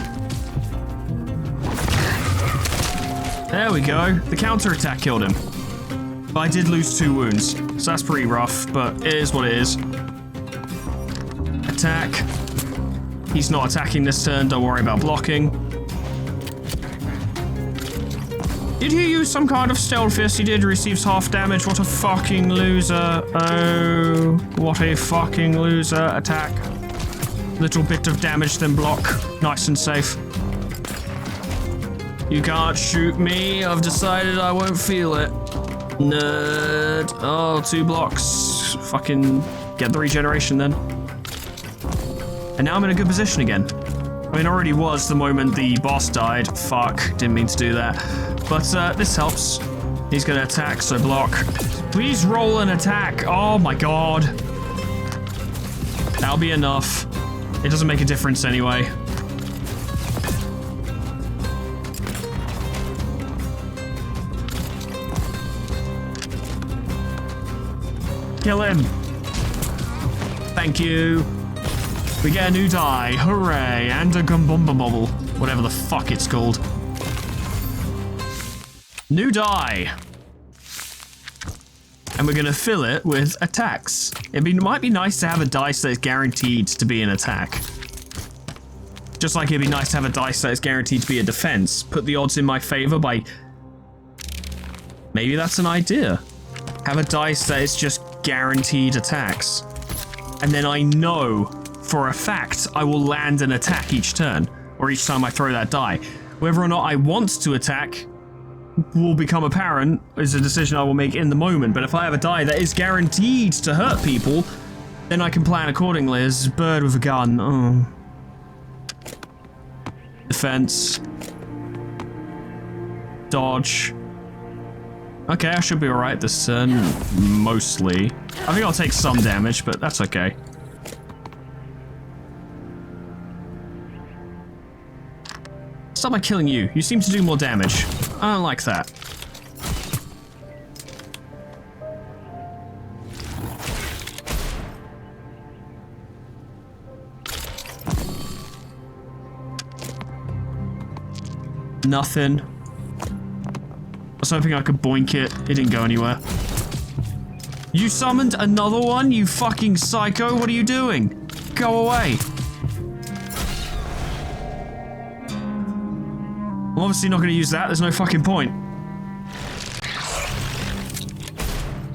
There we go. The counterattack killed him. But I did lose 2 wounds, so that's pretty rough, but it is what it is. Attack. He's not attacking this turn, don't worry about blocking. Did he use some kind of stealth fist? He did, receives half damage. What a fucking loser. Oh, what a fucking loser. Attack. Little bit of damage, then block. Nice and safe. You can't shoot me. I've decided I won't feel it. Nerd. Oh, 2 blocks. Fucking get the regeneration then. And now I'm in a good position again. I mean, I already was the moment the boss died. Fuck, didn't mean to do that. But this helps. He's gonna attack, so block. Please roll an attack. Oh my god. That'll be enough. It doesn't make a difference anyway. Kill him. Thank you. We get a new die. Hooray. And a gumbomba bubble. Whatever the fuck it's called. New die. And we're gonna fill it with attacks. It might be nice to have a dice that is guaranteed to be an attack. Just like it'd be nice to have a dice that is guaranteed to be a defense. Put the odds in my favor by... Maybe that's an idea. Have a dice that is just guaranteed attacks. And then I know for a fact I will land an attack each turn. Or each time I throw that die. Whether or not I want to attack will become apparent is a decision I will make in the moment. But if I have a die that is guaranteed to hurt people, then I can plan accordingly as a bird with a gun. Oh. Defense. Dodge. Okay, I should be alright this turn, mostly. I think I'll take some damage, but that's okay. Stop by killing you. You seem to do more damage. I don't like that. Nothing. I was hoping I could boink it. It didn't go anywhere. You summoned another one, you fucking psycho? What are you doing? Go away. I'm obviously not going to use that. There's no fucking point.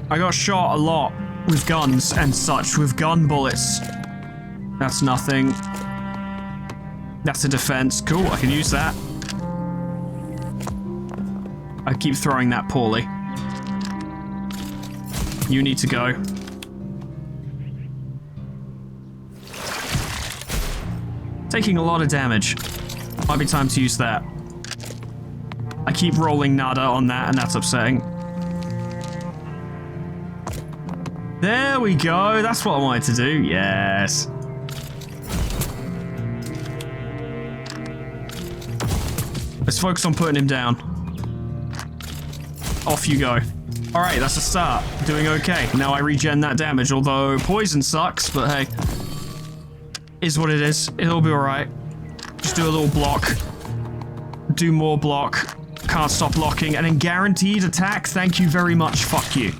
I got shot a lot with guns and such, with gun bullets. That's nothing. That's a defense. Cool, I can use that. I keep throwing that poorly. You need to go. Taking a lot of damage. Might be time to use that. I keep rolling nada on that, and that's upsetting. There we go. That's what I wanted to do. Yes. Let's focus on putting him down. Off you go. Alright, that's a start. Doing okay. Now I regen that damage, although poison sucks, but hey. Is what it is. It'll be alright. Just do a little block. Do more block. Can't stop blocking. And then guaranteed attack. Thank you very much. Fuck you.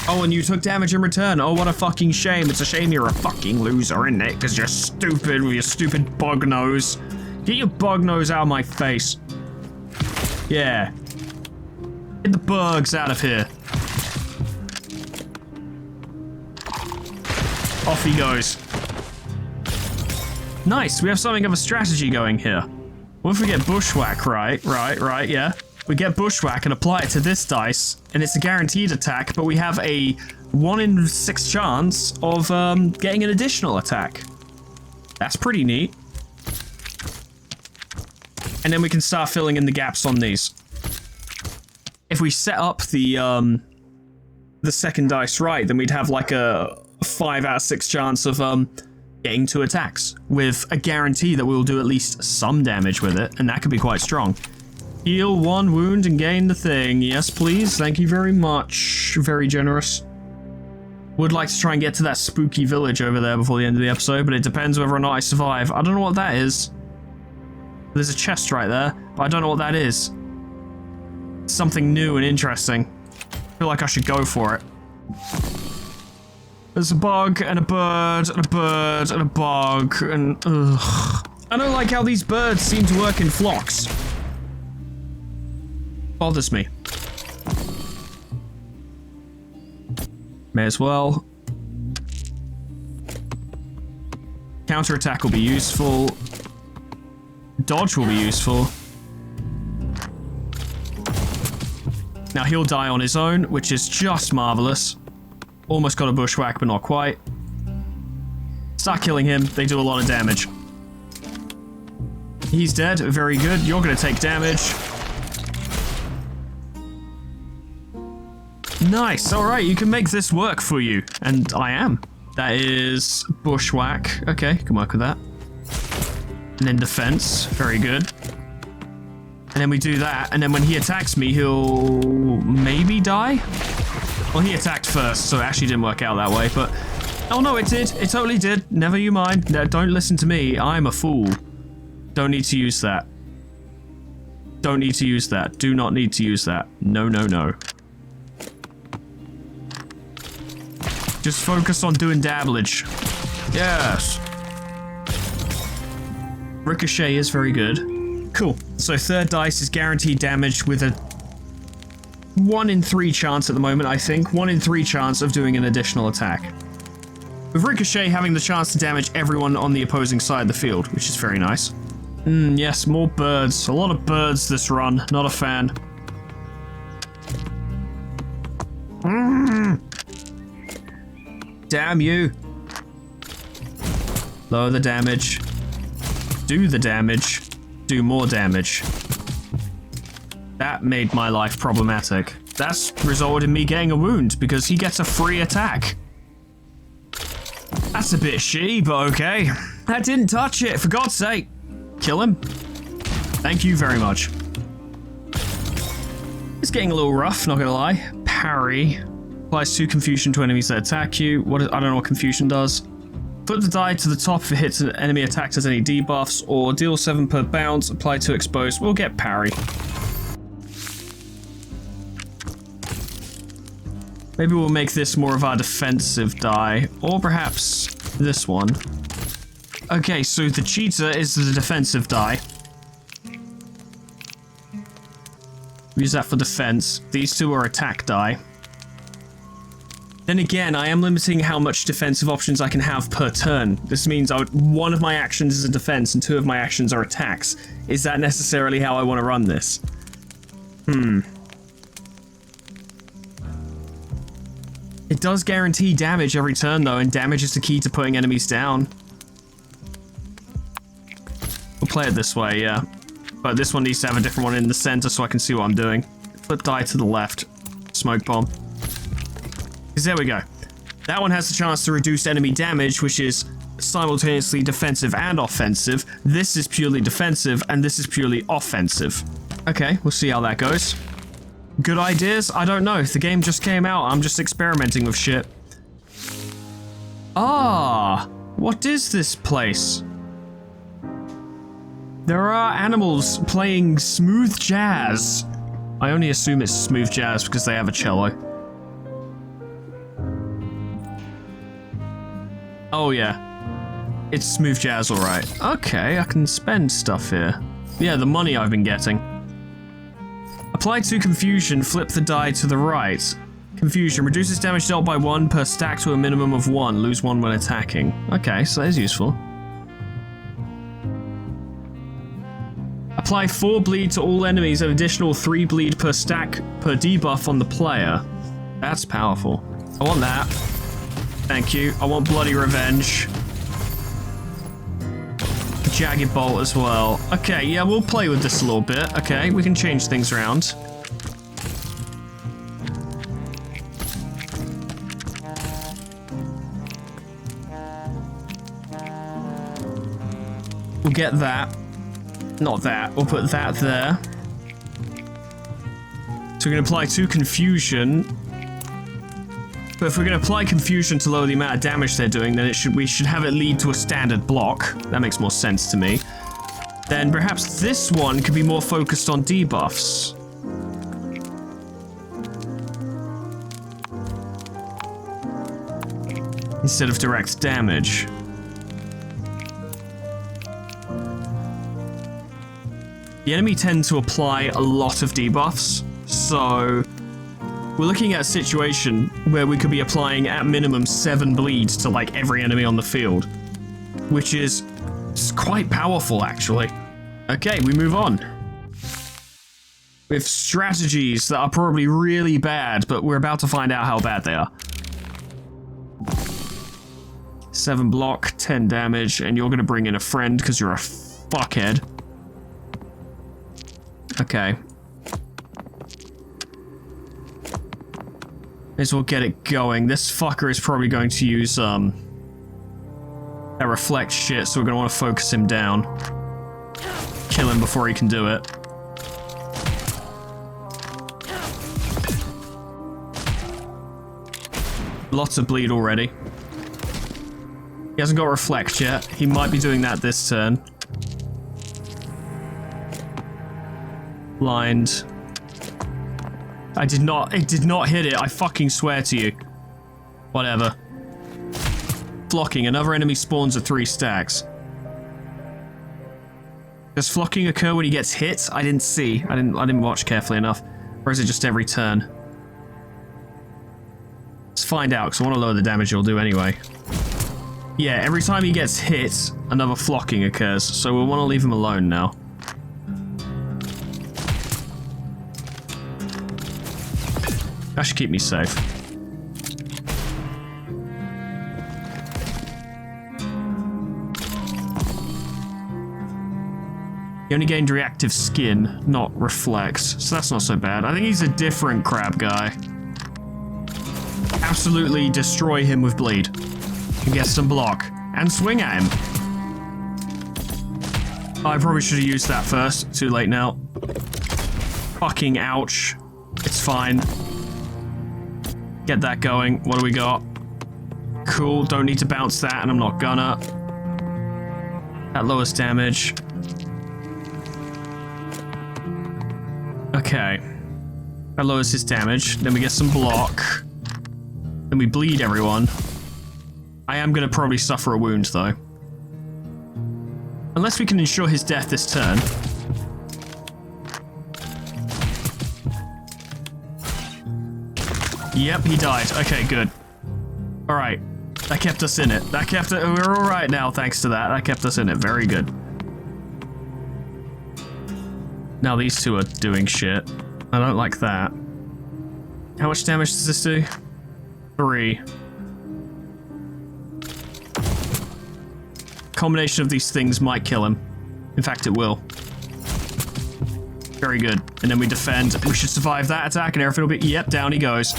Oh, and you took damage in return. Oh, what a fucking shame. It's a shame you're a fucking loser, isn't it? Because you're stupid with your stupid bug nose. Get your bug nose out of my face. Yeah. Get the bugs out of here. Off he goes. Nice, we have something of a strategy going here. What if we get bushwhack, right, yeah. We get bushwhack and apply it to this dice, and it's a guaranteed attack, but we have a 1 in 6 chance of getting an additional attack. That's pretty neat. And then we can start filling in the gaps on these. If we set up the second dice right, then we'd have like a 5 out of 6 chance of getting 2 attacks with a guarantee that we'll do at least some damage with it, and that could be quite strong. Heal 1 wound and gain the thing. Yes, please. Thank you very much. Very generous. Would like to try and get to that spooky village over there before the end of the episode, but it depends whether or not I survive. I don't know what that is. There's a chest right there, but I don't know what that is. Something new and interesting. I feel like I should go for it. There's a bug, and a bird, and a bird, and a bug, and ugh. I don't like how these birds seem to work in flocks. Bothers me. May as well. Counterattack will be useful. Dodge will be useful. Now he'll die on his own, which is just marvelous. Almost got a bushwhack, but not quite. Start killing him. They do a lot of damage. He's dead. Very good. You're going to take damage. Nice. All right, you can make this work for you. And I am. That is bushwhack. Okay, can work with that. And then defense. Very good. And then we do that. And then when he attacks me, he'll maybe die? Well, he attacked first, so it actually didn't work out that way, but... Oh no, it did. It totally did. Never you mind. No, don't listen to me. I'm a fool. Don't need to use that. Don't need to use that. Do not need to use that. No, no, no. Just focus on doing damage. Yes. Ricochet is very good. Cool. So 3rd dice is guaranteed damage with a 1 in 3 chance at the moment, I think. 1 in 3 chance of doing an additional attack. With Ricochet having the chance to damage everyone on the opposing side of the field, which is very nice. Yes, more birds. A lot of birds this run. Not a fan. Damn you. Lower the damage. Do the damage. Do more damage. That made my life problematic. That's resulted in me getting a wound because he gets a free attack. That's a bit shitty, but okay. That didn't touch it, for God's sake. Kill him. Thank you very much. It's getting a little rough, not gonna lie. Parry. Applies 2 confusion to enemies that attack you. I don't know what confusion does. Flip the die to the top if it hits an enemy attack as any debuffs, or deal 7 per bounce, apply to exposed. We'll get parry. Maybe we'll make this more of our defensive die, or perhaps this one. Okay, so the cheetah is the defensive die. Use that for defense. These 2 are attack die. Then again, I am limiting how much defensive options I can have per turn. This means one of my actions is a defense and 2 of my actions are attacks. Is that necessarily how I want to run this? It does guarantee damage every turn though, and damage is the key to putting enemies down. We'll play it this way, yeah. But this one needs to have a different one in the center so I can see what I'm doing. Flip die to the left. Smoke bomb. Because there we go. That one has the chance to reduce enemy damage, which is simultaneously defensive and offensive. This is purely defensive, and this is purely offensive. Okay, we'll see how that goes. Good ideas? I don't know. The game just came out. I'm just experimenting with shit. Ah, what is this place? There are animals playing smooth jazz. I only assume it's smooth jazz because they have a cello. Oh yeah, it's smooth jazz, all right. Okay, I can spend stuff here. Yeah, the money I've been getting. Apply 2 confusion, flip the die to the right. Confusion, reduces damage dealt by 1 per stack to a minimum of 1, lose 1 when attacking. Okay, so that is useful. Apply 4 bleed to all enemies, an additional 3 bleed per stack per debuff on the player. That's powerful. I want that. Thank you. I want bloody revenge. Jagged bolt as well. Okay, yeah, we'll play with this a little bit. Okay, we can change things around. We'll get that. Not that. We'll put that there. So we're going to apply 2 confusion. But if we're going to apply confusion to lower the amount of damage they're doing, then we should have it lead to a standard block. That makes more sense to me. Then perhaps this one could be more focused on debuffs. Instead of direct damage. The enemy tend to apply a lot of debuffs, so we're looking at a situation where we could be applying at minimum 7 bleeds to like every enemy on the field, which is quite powerful actually. Okay, we move on. With strategies that are probably really bad, but we're about to find out how bad they are. 7 block, 10 damage, and you're gonna bring in a friend because you're a fuckhead. Okay. May as well get it going. This fucker is probably going to use, that reflect shit, so we're gonna want to focus him down. Kill him before he can do it. Lots of bleed already. He hasn't got reflect yet. He might be doing that this turn. Blind. It did not hit it, I fucking swear to you. Whatever. Flocking, another enemy spawns at 3 stacks. Does flocking occur when he gets hit? I didn't see. I didn't watch carefully enough. Or is it just every turn? Let's find out, because I want to lower the damage he'll do anyway. Yeah, every time he gets hit, another flocking occurs, so we'll want to leave him alone now. That should keep me safe. He only gained reactive skin, not reflex, so that's not so bad. I think he's a different crab guy. Absolutely destroy him with bleed. And get some block. And swing at him. I probably should have used that first. Too late now. Fucking ouch. It's fine. Get that going. What do we got? Cool. Don't need to bounce that, and I'm not gonna. That lowers damage. Okay. That lowers his damage. Then we get some block. Then we bleed everyone. I am going to probably suffer a wound, though. Unless we can ensure his death this turn. Yep, he died. Okay, good. Alright. That kept us in it. We're alright now, thanks to that. That kept us in it. Very good. Now these two are doing shit. I don't like that. How much damage does this do? 3. Combination of these things might kill him. In fact, it will. Very good. And then we defend. We should survive that attack and everything will be... Yep, down he goes.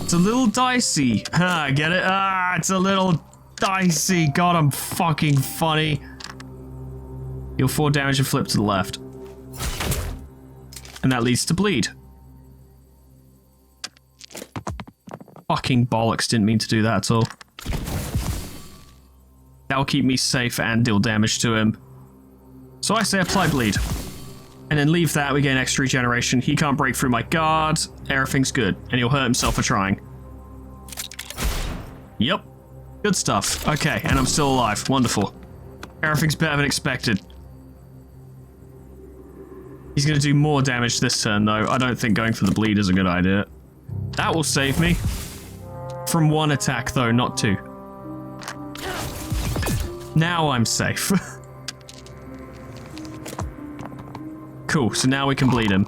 It's a little dicey. Ah, get it? Ah, it's a little dicey. God, I'm fucking funny. Heal 4 damage and flip to the left. And that leads to bleed. Fucking bollocks, didn't mean to do that at all. That'll keep me safe and deal damage to him. So I say apply bleed. And then leave that, we gain extra regeneration. He can't break through my guard. Everything's good. And he'll hurt himself for trying. Yep. Good stuff. Okay, and I'm still alive. Wonderful. Everything's better than expected. He's going to do more damage this turn, though. I don't think going for the bleed is a good idea. That will save me. From 1 attack, though, not 2. Now I'm safe. Cool, so now we can bleed him.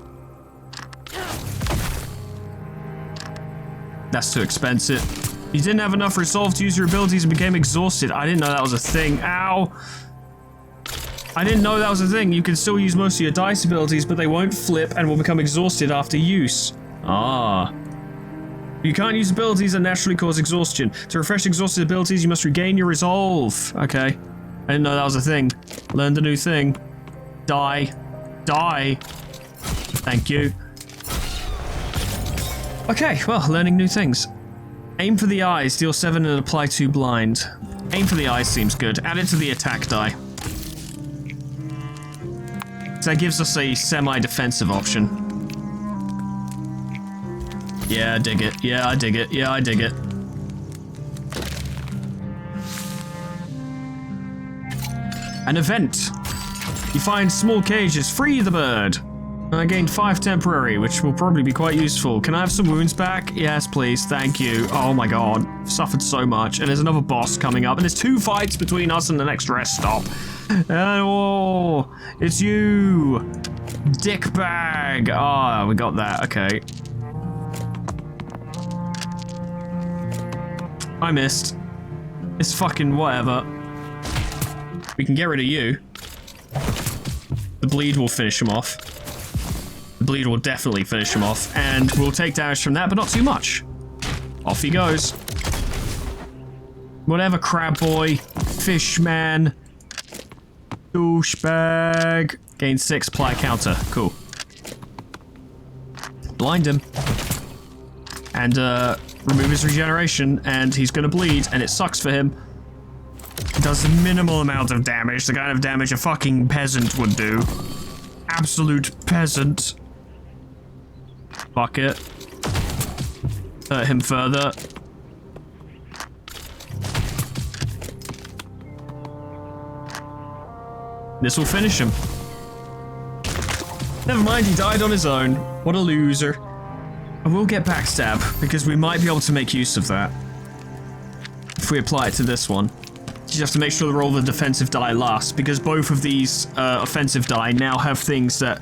That's too expensive. You didn't have enough resolve to use your abilities and became exhausted. I didn't know that was a thing. Ow! I didn't know that was a thing. You can still use most of your dice abilities, but they won't flip and will become exhausted after use. Ah. You can't use abilities that naturally cause exhaustion. To refresh exhausted abilities, you must regain your resolve. Okay. I didn't know that was a thing. Learned a new thing. Die. Die. Thank you. Okay, well, learning new things. Aim for the eyes, deal 7 and apply 2 blind. Aim for the eyes seems good. Add it to the attack die. So that gives us a semi-defensive option. Yeah, I dig it. Yeah, I dig it. Yeah, I dig it. An event. You find small cages. Free the bird. I gained 5 temporary, which will probably be quite useful. Can I have some wounds back? Yes, please. Thank you. Oh my god. I've suffered so much. And there's another boss coming up. And there's 2 fights between us and the next rest stop. Oh, it's you. Dickbag. Ah, we got that. Okay. I missed. It's fucking whatever. We can get rid of you. The bleed will finish him off. The bleed will definitely finish him off. And we'll take damage from that, but not too much. Off he goes. Whatever, crab boy. Fish man. Douchebag. Gain 6, apply counter. Cool. Blind him. And, remove his regeneration, and he's gonna bleed, and it sucks for him. It does a minimal amount of damage, the kind of damage a fucking peasant would do. Absolute peasant. Fuck it. Hurt him further. This will finish him. Never mind, he died on his own. What a loser. I will get backstab, because we might be able to make use of that. If we apply it to this one. You just have to make sure that all the defensive die last, because both of these offensive die now have things that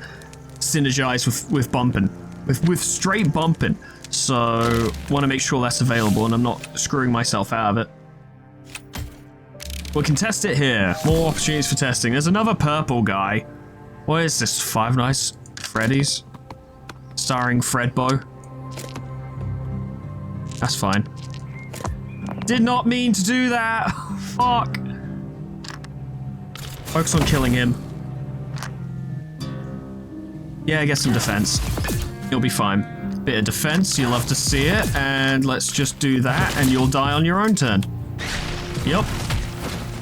synergize with bumping. With straight bumping. So, want to make sure that's available and I'm not screwing myself out of it. We can test it here. More opportunities for testing. There's another purple guy. What is this? Five Nights at Freddy's? Starring Fredbo. That's fine. Did not mean to do that. Fuck. Focus on killing him. Yeah, get some defense. You'll be fine. Bit of defense, you'll love to see it. And let's just do that and you'll die on your own turn. Yep.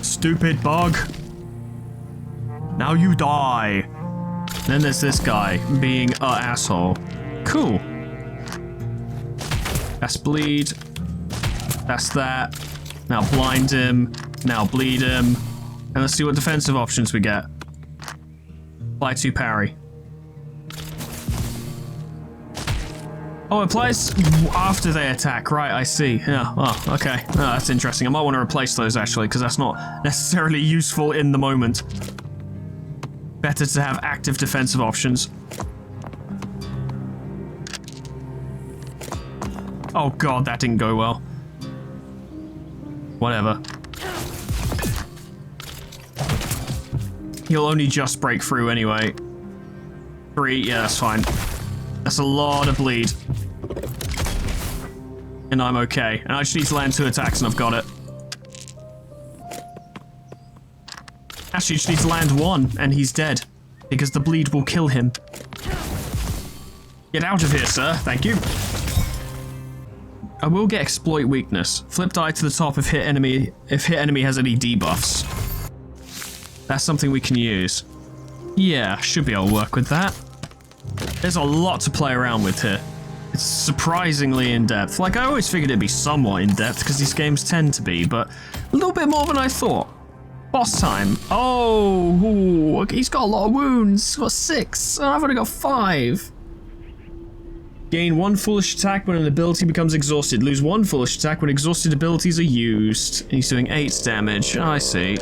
Stupid bug. Now you die. Then there's this guy being an asshole. Cool. That's bleed. That's that. Now blind him. Now bleed him. And let's see what defensive options we get. Apply to parry. Oh, it applies after they attack. Right, I see. Yeah, oh, okay. Oh, that's interesting. I might want to replace those, actually, because that's not necessarily useful in the moment. Better to have active defensive options. Oh god, that didn't go well. Whatever. He'll only just break through anyway. 3, yeah, that's fine. That's a lot of bleed. And I'm okay. And I just need to land 2 attacks and I've got it. Actually, just need to land 1 and he's dead. Because the bleed will kill him. Get out of here, sir. Thank you. I will get exploit weakness. Flip die to the top if hit enemy has any debuffs. That's something we can use. Yeah, should be able to work with that. There's a lot to play around with here. It's surprisingly in-depth. Like, I always figured it'd be somewhat in-depth because these games tend to be, but a little bit more than I thought. Boss time. Oh, ooh, he's got a lot of wounds. He's got 6. I've only got 5. Gain 1 foolish attack when an ability becomes exhausted. Lose 1 foolish attack when exhausted abilities are used. And he's doing 8 damage. I see.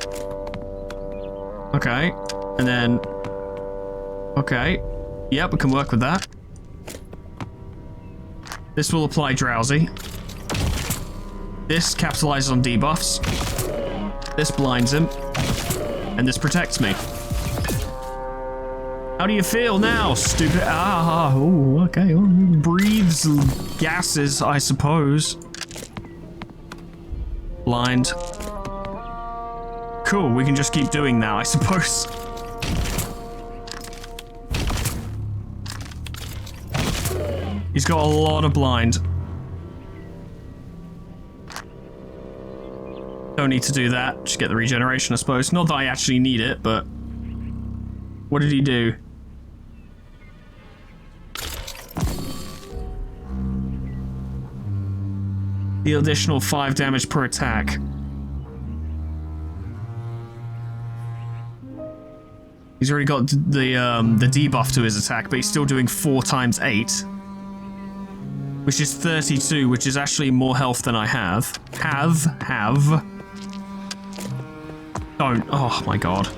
Okay. And then... Okay. Yep, we can work with that. This will apply drowsy. This capitalizes on debuffs. This blinds him. And this protects me. How How do you feel now, stupid? Oh, okay. Breathes gases, I suppose. Blind. Cool, we can just keep doing that, I suppose. He's got a lot of blind. Don't need to do that. Just get the regeneration, I suppose. Not that I actually need it, but... What did he do? The additional 5 damage per attack. He's already got the debuff to his attack, but he's still doing 4 times 8. Which is 32, which is actually more health than I have. Have. Don't. Oh my god.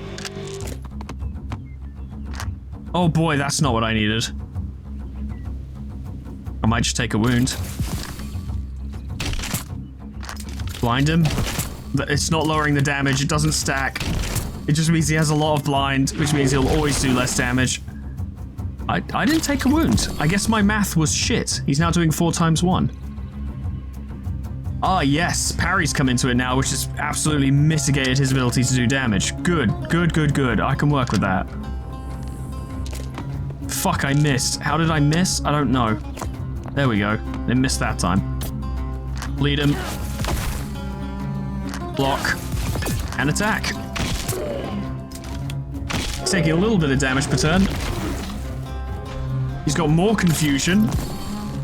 Oh boy, that's not what I needed. I might just take a wound. Blind him. It's not lowering the damage, it doesn't stack. It just means he has a lot of blind, which means he'll always do less damage. I didn't take a wound. I guess my math was shit. He's now doing 4 times 1. Ah, yes. Parry's come into it now, which has absolutely mitigated his ability to do damage. Good. I can work with that. Fuck, I missed. How did I miss? I don't know. There we go. They missed that time. Bleed him. Block. And attack. He's taking a little bit of damage per turn. He's got more confusion,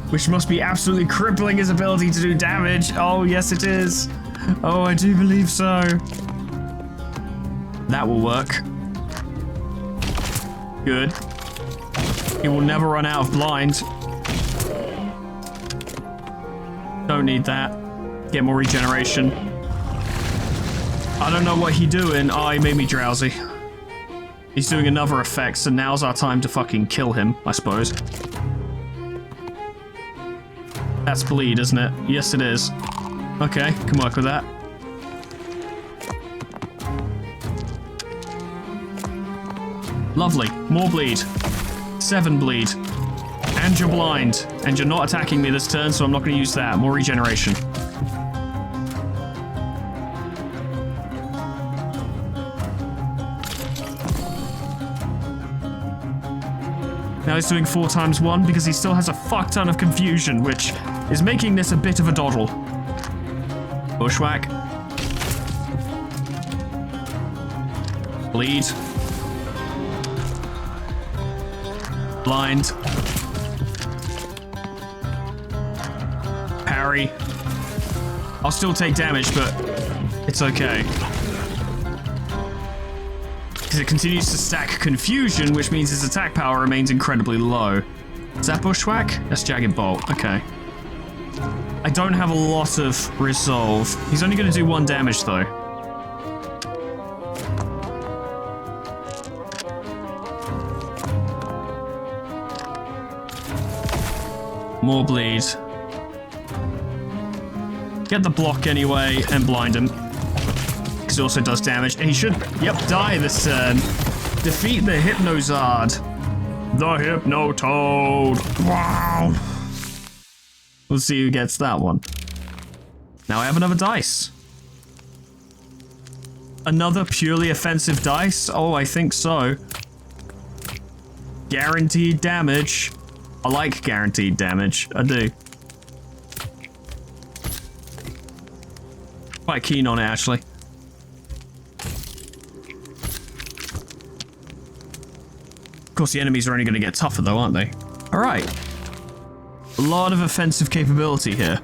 which must be absolutely crippling his ability to do damage. Oh, yes it is. Oh, I do believe so. That will work. Good. He will never run out of blind. Don't need that. Get more regeneration. I don't know what he's doing. Oh, he made me drowsy. He's doing another effect, so now's our time to fucking kill him, I suppose. That's bleed, isn't it? Yes, it is. Okay, can work with that. Lovely. More bleed. 7 bleed. And you're blind. And you're not attacking me this turn, so I'm not going to use that. More regeneration. Now he's doing 4 times 1 because he still has a fuck ton of confusion, which is making this a bit of a doddle. Bushwhack. Bleed. Blind. Parry. I'll still take damage, but it's okay. Because it continues to stack confusion, which means his attack power remains incredibly low. Is that Bushwhack? That's Jagged Bolt. Okay. I don't have a lot of resolve. He's only going to do 1 damage, though. More bleed. Get the block anyway and blind him. Because it also does damage. And he should, die this turn. Defeat the Hypnozard. The Hypnotoad. Wow. We'll see who gets that one. Now I have another dice. Another purely offensive dice? Oh, I think so. Guaranteed damage. I like guaranteed damage. I do. Quite keen on it, actually. Of course, the enemies are only going to get tougher, though, aren't they? All right. A lot of offensive capability here.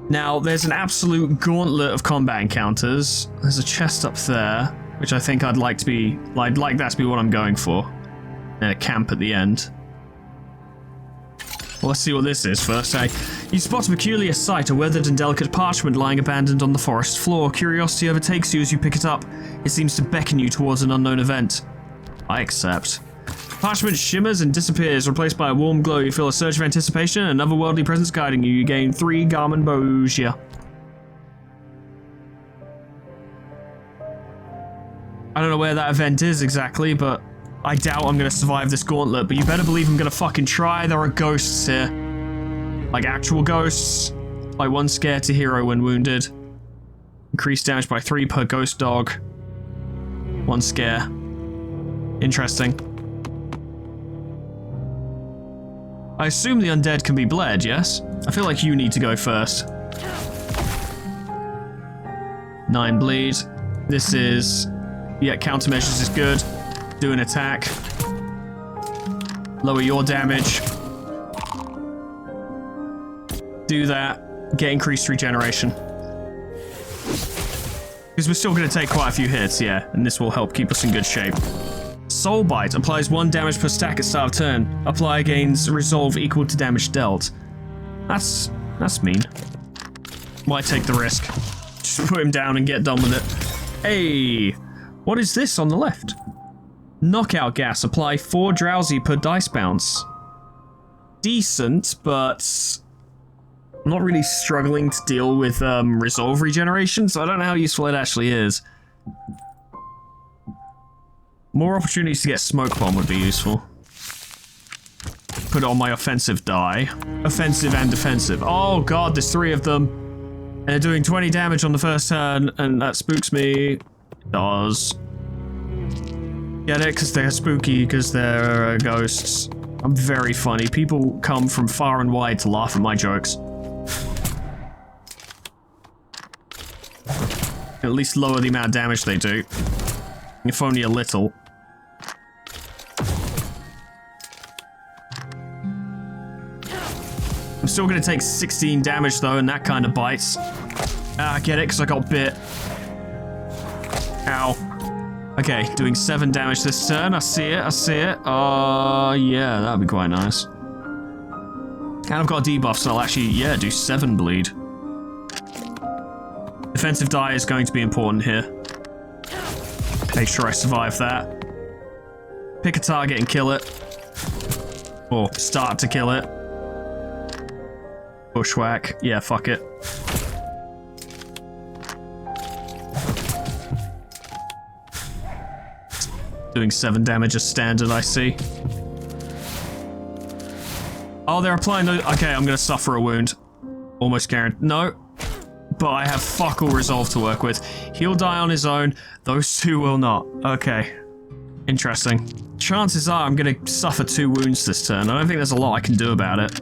Now, there's an absolute gauntlet of combat encounters. There's a chest up there, which I think I'd like that to be what I'm going for. And a camp at the end. Well, let's see what this is first, eh? You spot a peculiar sight, a weathered and delicate parchment lying abandoned on the forest floor. Curiosity overtakes you as you pick it up. It seems to beckon you towards an unknown event. I accept. Parchment shimmers and disappears, replaced by a warm glow. You feel a surge of anticipation and an otherworldly presence guiding you. You gain 3 Garmin Bosia. I don't know where that event is exactly, but I doubt I'm gonna survive this gauntlet, but you better believe I'm gonna fucking try. There are ghosts here. Like actual ghosts. Like 1 scare to hero when wounded. Increased damage by 3 per ghost dog. 1 scare. Interesting. I assume the undead can be bled, yes? I feel like you need to go first. 9 bleed. This is... yeah, countermeasures is good. Do an attack. Lower your damage. Do that. Get increased regeneration. Because we're still going to take quite a few hits, yeah, and this will help keep us in good shape. Soul Bite applies 1 damage per stack at start of turn. Apply gains resolve equal to damage dealt. That's mean. Why take the risk? Just put him down and get done with it. Hey, what is this on the left? Knockout gas. Apply 4 drowsy per dice bounce. Decent, but I'm not really struggling to deal with resolve regeneration, so I don't know how useful it actually is. More opportunities to get smoke bomb would be useful. Put it on my offensive die. Offensive and defensive. Oh god, there's 3 of them. And they're doing 20 damage on the first turn, and that spooks me. It does. Get it? Because they're spooky, because they're ghosts. I'm very funny. People come from far and wide to laugh at my jokes. At least lower the amount of damage they do. If only a little. I'm still going to take 16 damage though, and that kind of bites. Ah, I get it, because I got bit. Ow. Okay, doing 7 damage this turn. I see it, I see it. Yeah, that would be quite nice. And I've got a debuff, so I'll actually, yeah, do 7 bleed. Defensive die is going to be important here. Make sure I survive that. Pick a target and kill it. Or start to kill it. Bushwhack. Yeah, fuck it. Doing 7 damage as standard, I see. Oh, they're applying those. Okay, I'm gonna suffer a wound. Almost guaranteed. No. But I have fuck all resolve to work with. He'll die on his own. Those 2 will not. Okay. Interesting. Chances are I'm gonna suffer 2 wounds this turn. I don't think there's a lot I can do about it.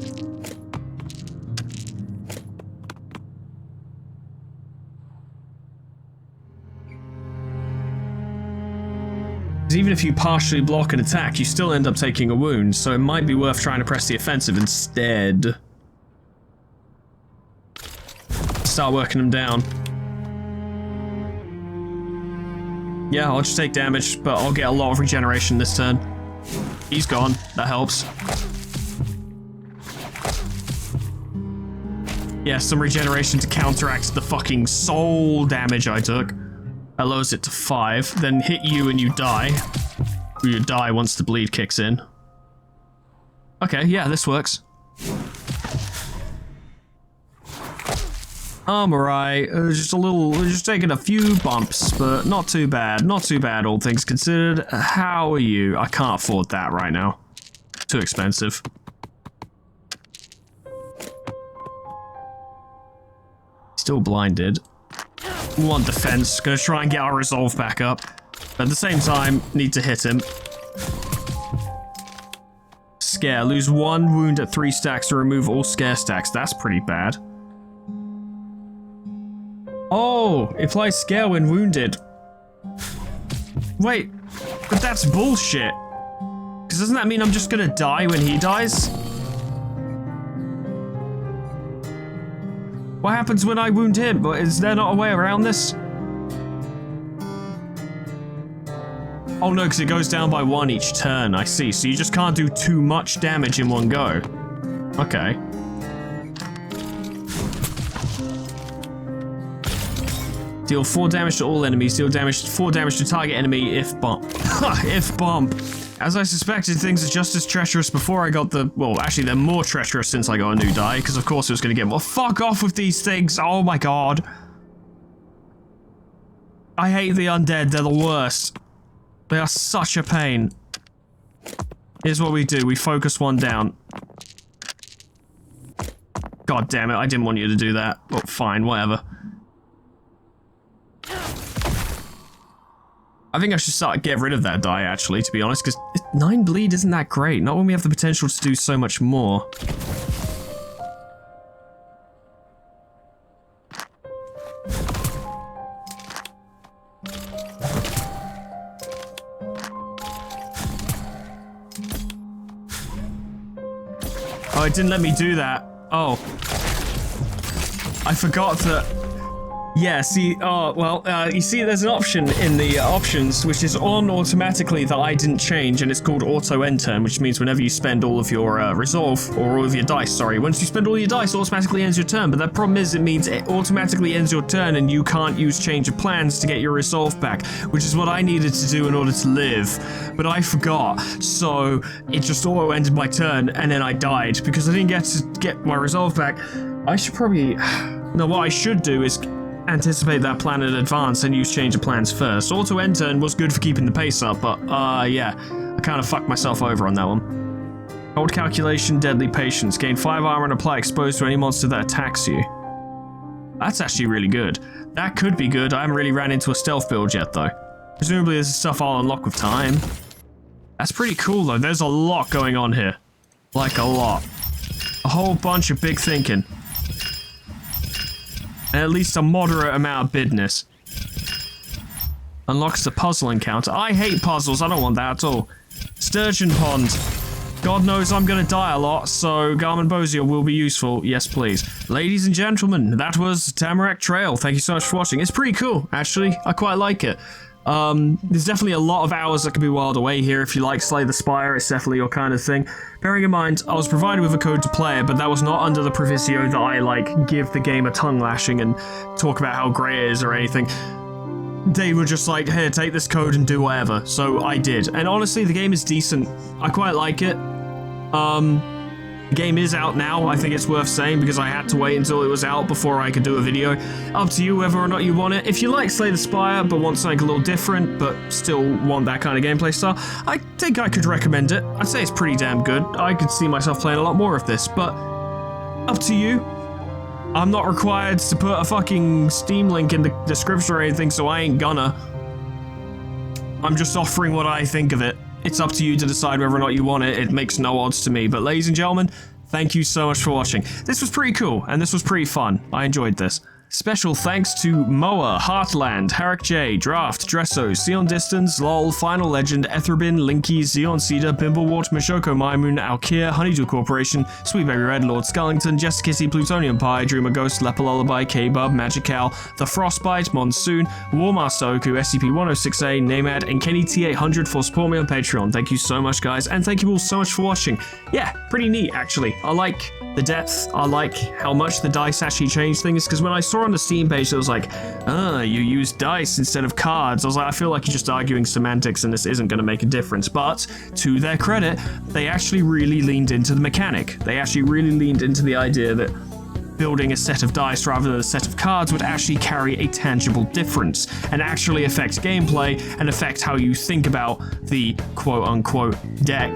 'Cause even if you partially block an attack, you still end up taking a wound, so it might be worth trying to press the offensive instead. Start working him down. Yeah, I'll just take damage, but I'll get a lot of regeneration this turn. He's gone. That helps. Yeah, some regeneration to counteract the fucking soul damage I took. That lowers it to 5, then hit you and you die. You die once the bleed kicks in. Okay, yeah, this works. I'm alright. Just taking a few bumps, but not too bad. Not too bad, all things considered. How are you? I can't afford that right now. Too expensive. Still blinded. 1 defense. Gonna try and get our resolve back up. But at the same time, need to hit him. Scare. Lose 1 wound at 3 stacks to remove all scare stacks. That's pretty bad. Oh, apply scare when wounded. Wait, but that's bullshit. Because doesn't that mean I'm just gonna die when he dies? What happens when I wound him? Is there not a way around this? Oh no, because it goes down by 1 each turn, I see. So you just can't do too much damage in one go. Okay. Deal 4 damage to all enemies. Deal 4 damage to target enemy if bump. If bump. As I suspected, things are just as treacherous before I got the... Well, actually, they're more treacherous since I got a new die, because of course it was going to get more... Fuck off with these things! Oh my god. I hate the undead. They're the worst. They are such a pain. Here's what we do. We focus one down. God damn it, I didn't want you to do that. Well, fine, whatever. I think I should get rid of that die, actually, to be honest, because 9 bleed isn't that great. Not when we have the potential to do so much more. Oh, it didn't let me do that. Oh. I forgot that... Yeah, see, you see there's an option in the options which is on automatically that I didn't change, and it's called auto end turn, which means whenever you spend all of your resolve, or all of your dice, sorry, once you spend all your dice, it automatically ends your turn, but the problem is it means it automatically ends your turn and you can't use change of plans to get your resolve back, which is what I needed to do in order to live, but I forgot, so it just auto ended my turn, and then I died, because I didn't get to get my resolve back. I should probably... No, what I should do is anticipate that plan in advance and use change of plans first. Auto end turn was good for keeping the pace up, but yeah, I kind of fucked myself over on that one. Hold calculation, deadly patience. Gain 5 armor and apply exposed to any monster that attacks you. That's actually really good. That could be good. I haven't really ran into a stealth build yet, though. Presumably this is stuff I'll unlock with time. That's pretty cool, though. There's a lot going on here. Like, a lot. A whole bunch of big thinking. And at least a moderate amount of bidness. Unlocks the puzzle encounter. I hate puzzles, I don't want that at all. Sturgeon Pond. God knows I'm gonna die a lot, so Garmin Bozier will be useful. Yes, please. Ladies and gentlemen, that was Tamarak Trail. Thank you so much for watching. It's pretty cool, actually. I quite like it. There's definitely a lot of hours that can be whiled away here. If you like Slay the Spire, it's definitely your kind of thing. Bearing in mind, I was provided with a code to play it, but that was not under the proviso that I, like, give the game a tongue lashing and talk about how great it is or anything. They were just like, here, take this code and do whatever. So I did. And honestly, the game is decent. I quite like it. The game is out now, I think it's worth saying, because I had to wait until it was out before I could do a video. Up to you whether or not you want it. If you like Slay the Spire, but want something a little different, but still want that kind of gameplay style, I think I could recommend it. I'd say it's pretty damn good. I could see myself playing a lot more of this, but up to you. I'm not required to put a fucking Steam link in the description or anything, so I ain't gonna. I'm just offering what I think of it. It's up to you to decide whether or not you want it. It makes no odds to me. But ladies and gentlemen, thank you so much for watching. This was pretty cool, and this was pretty fun. I enjoyed this. Special thanks to Moa, Heartland, Harak J, Draft, Dresso, Sion Distance, LOL, Final Legend, Etherbin, Linky, Zeon Cedar, Bimblewart, Mashoko Maimun, Alkir, Honeydew Corporation, Sweet Baby Red, Lord Skullington, Jessicissy, Plutonium Pie, Dreamer Ghost, Leper Lullaby, K-Bub, Magical, The Frostbite, Monsoon, Warmaster Oku, SCP-106A, Namad, and Kenny T800 for support me on Patreon. Thank you so much, guys, and thank you all so much for watching. Yeah, pretty neat, actually. I like the depth, I like how much the dice actually change things, because when I saw on the Steam page it was like, you use dice instead of cards, I was like, I feel like you're just arguing semantics and this isn't going to make a difference, but to their credit, they actually really leaned into the mechanic. They actually really leaned into the idea that building a set of dice rather than a set of cards would actually carry a tangible difference and actually affect gameplay and affect how you think about the quote-unquote deck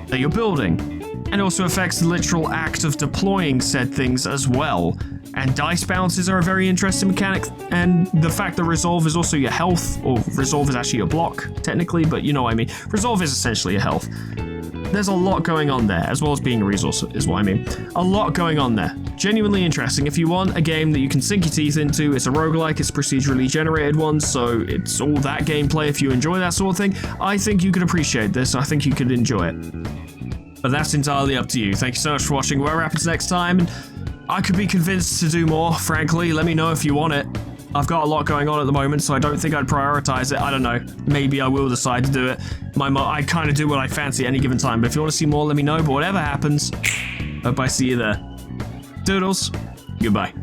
that you're building. And also affects the literal act of deploying said things as well. And dice bounces are a very interesting mechanic, and the fact that resolve is also your health, or resolve is actually your block, technically, but you know what I mean. Resolve is essentially your health. There's a lot going on there, as well as being a resource, is what I mean. A lot going on there. Genuinely interesting. If you want a game that you can sink your teeth into, it's a roguelike, it's a procedurally generated one, so it's all that gameplay. If you enjoy that sort of thing, I think you could appreciate this, I think you could enjoy it. But that's entirely up to you. Thank you so much for watching. Whatever happens next time, I could be convinced to do more, frankly. Let me know if you want it. I've got a lot going on at the moment, so I don't think I'd prioritize it. I don't know. Maybe I will decide to do it. I kind of do what I fancy at any given time, but if you want to see more, let me know. But whatever happens, hope I see you there. Doodles. Goodbye.